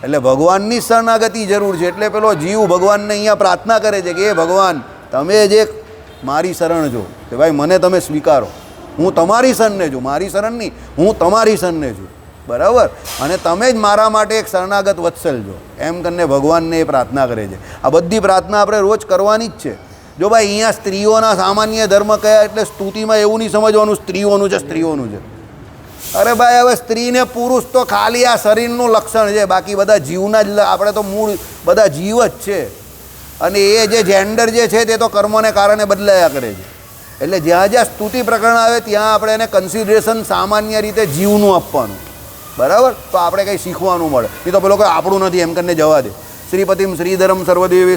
એટલે ભગવાનની શરણાગતિ જરૂર છે. એટલે પેલો જીવ ભગવાનને અહીંયા પ્રાર્થના કરે છે કે એ ભગવાન, તમે જે મારી શરણ છો, કે ભાઈ મને તમે સ્વીકારો, હું તમારી શરણને છું, મારી શરણ નહીં, હું તમારી શરણને છું, બરાબર? અને તમે જ મારા માટે એક શરણાગત વત્સલ છો, એમ કરીને ભગવાનને એ પ્રાર્થના કરે છે. આ બધી પ્રાર્થના આપણે રોજ કરવાની જ છે. જો ભાઈ અહીંયા સ્ત્રીઓના સામાન્ય ધર્મ કયા એટલે સ્તુતિમાં એવું નહીં સમજવાનું સ્ત્રીઓનું છે, સ્ત્રીઓનું છે. અરે ભાઈ, હવે સ્ત્રીને પુરુષ તો ખાલી આ શરીરનું લક્ષણ છે, બાકી બધા જીવના જ, આપણે તો મૂળ બધા જીવ જ છે. અને એ જે જેન્ડર જે છે તે તો કર્મોને કારણે બદલાયા કરે છે. એટલે જ્યાં જ્યાં સ્તુતિ પ્રકરણ આવે ત્યાં આપણે એને કન્સિડરેશન સામાન્ય રીતે જીવનું આપવાનું, બરાબર? તો આપણે કંઈ શીખવાનું મળે. એ તો પેલો કંઈ આપણું નથી એમ કરીને જવા દે. શ્રીપતિમ શ્રીધરમ સર્વદેવે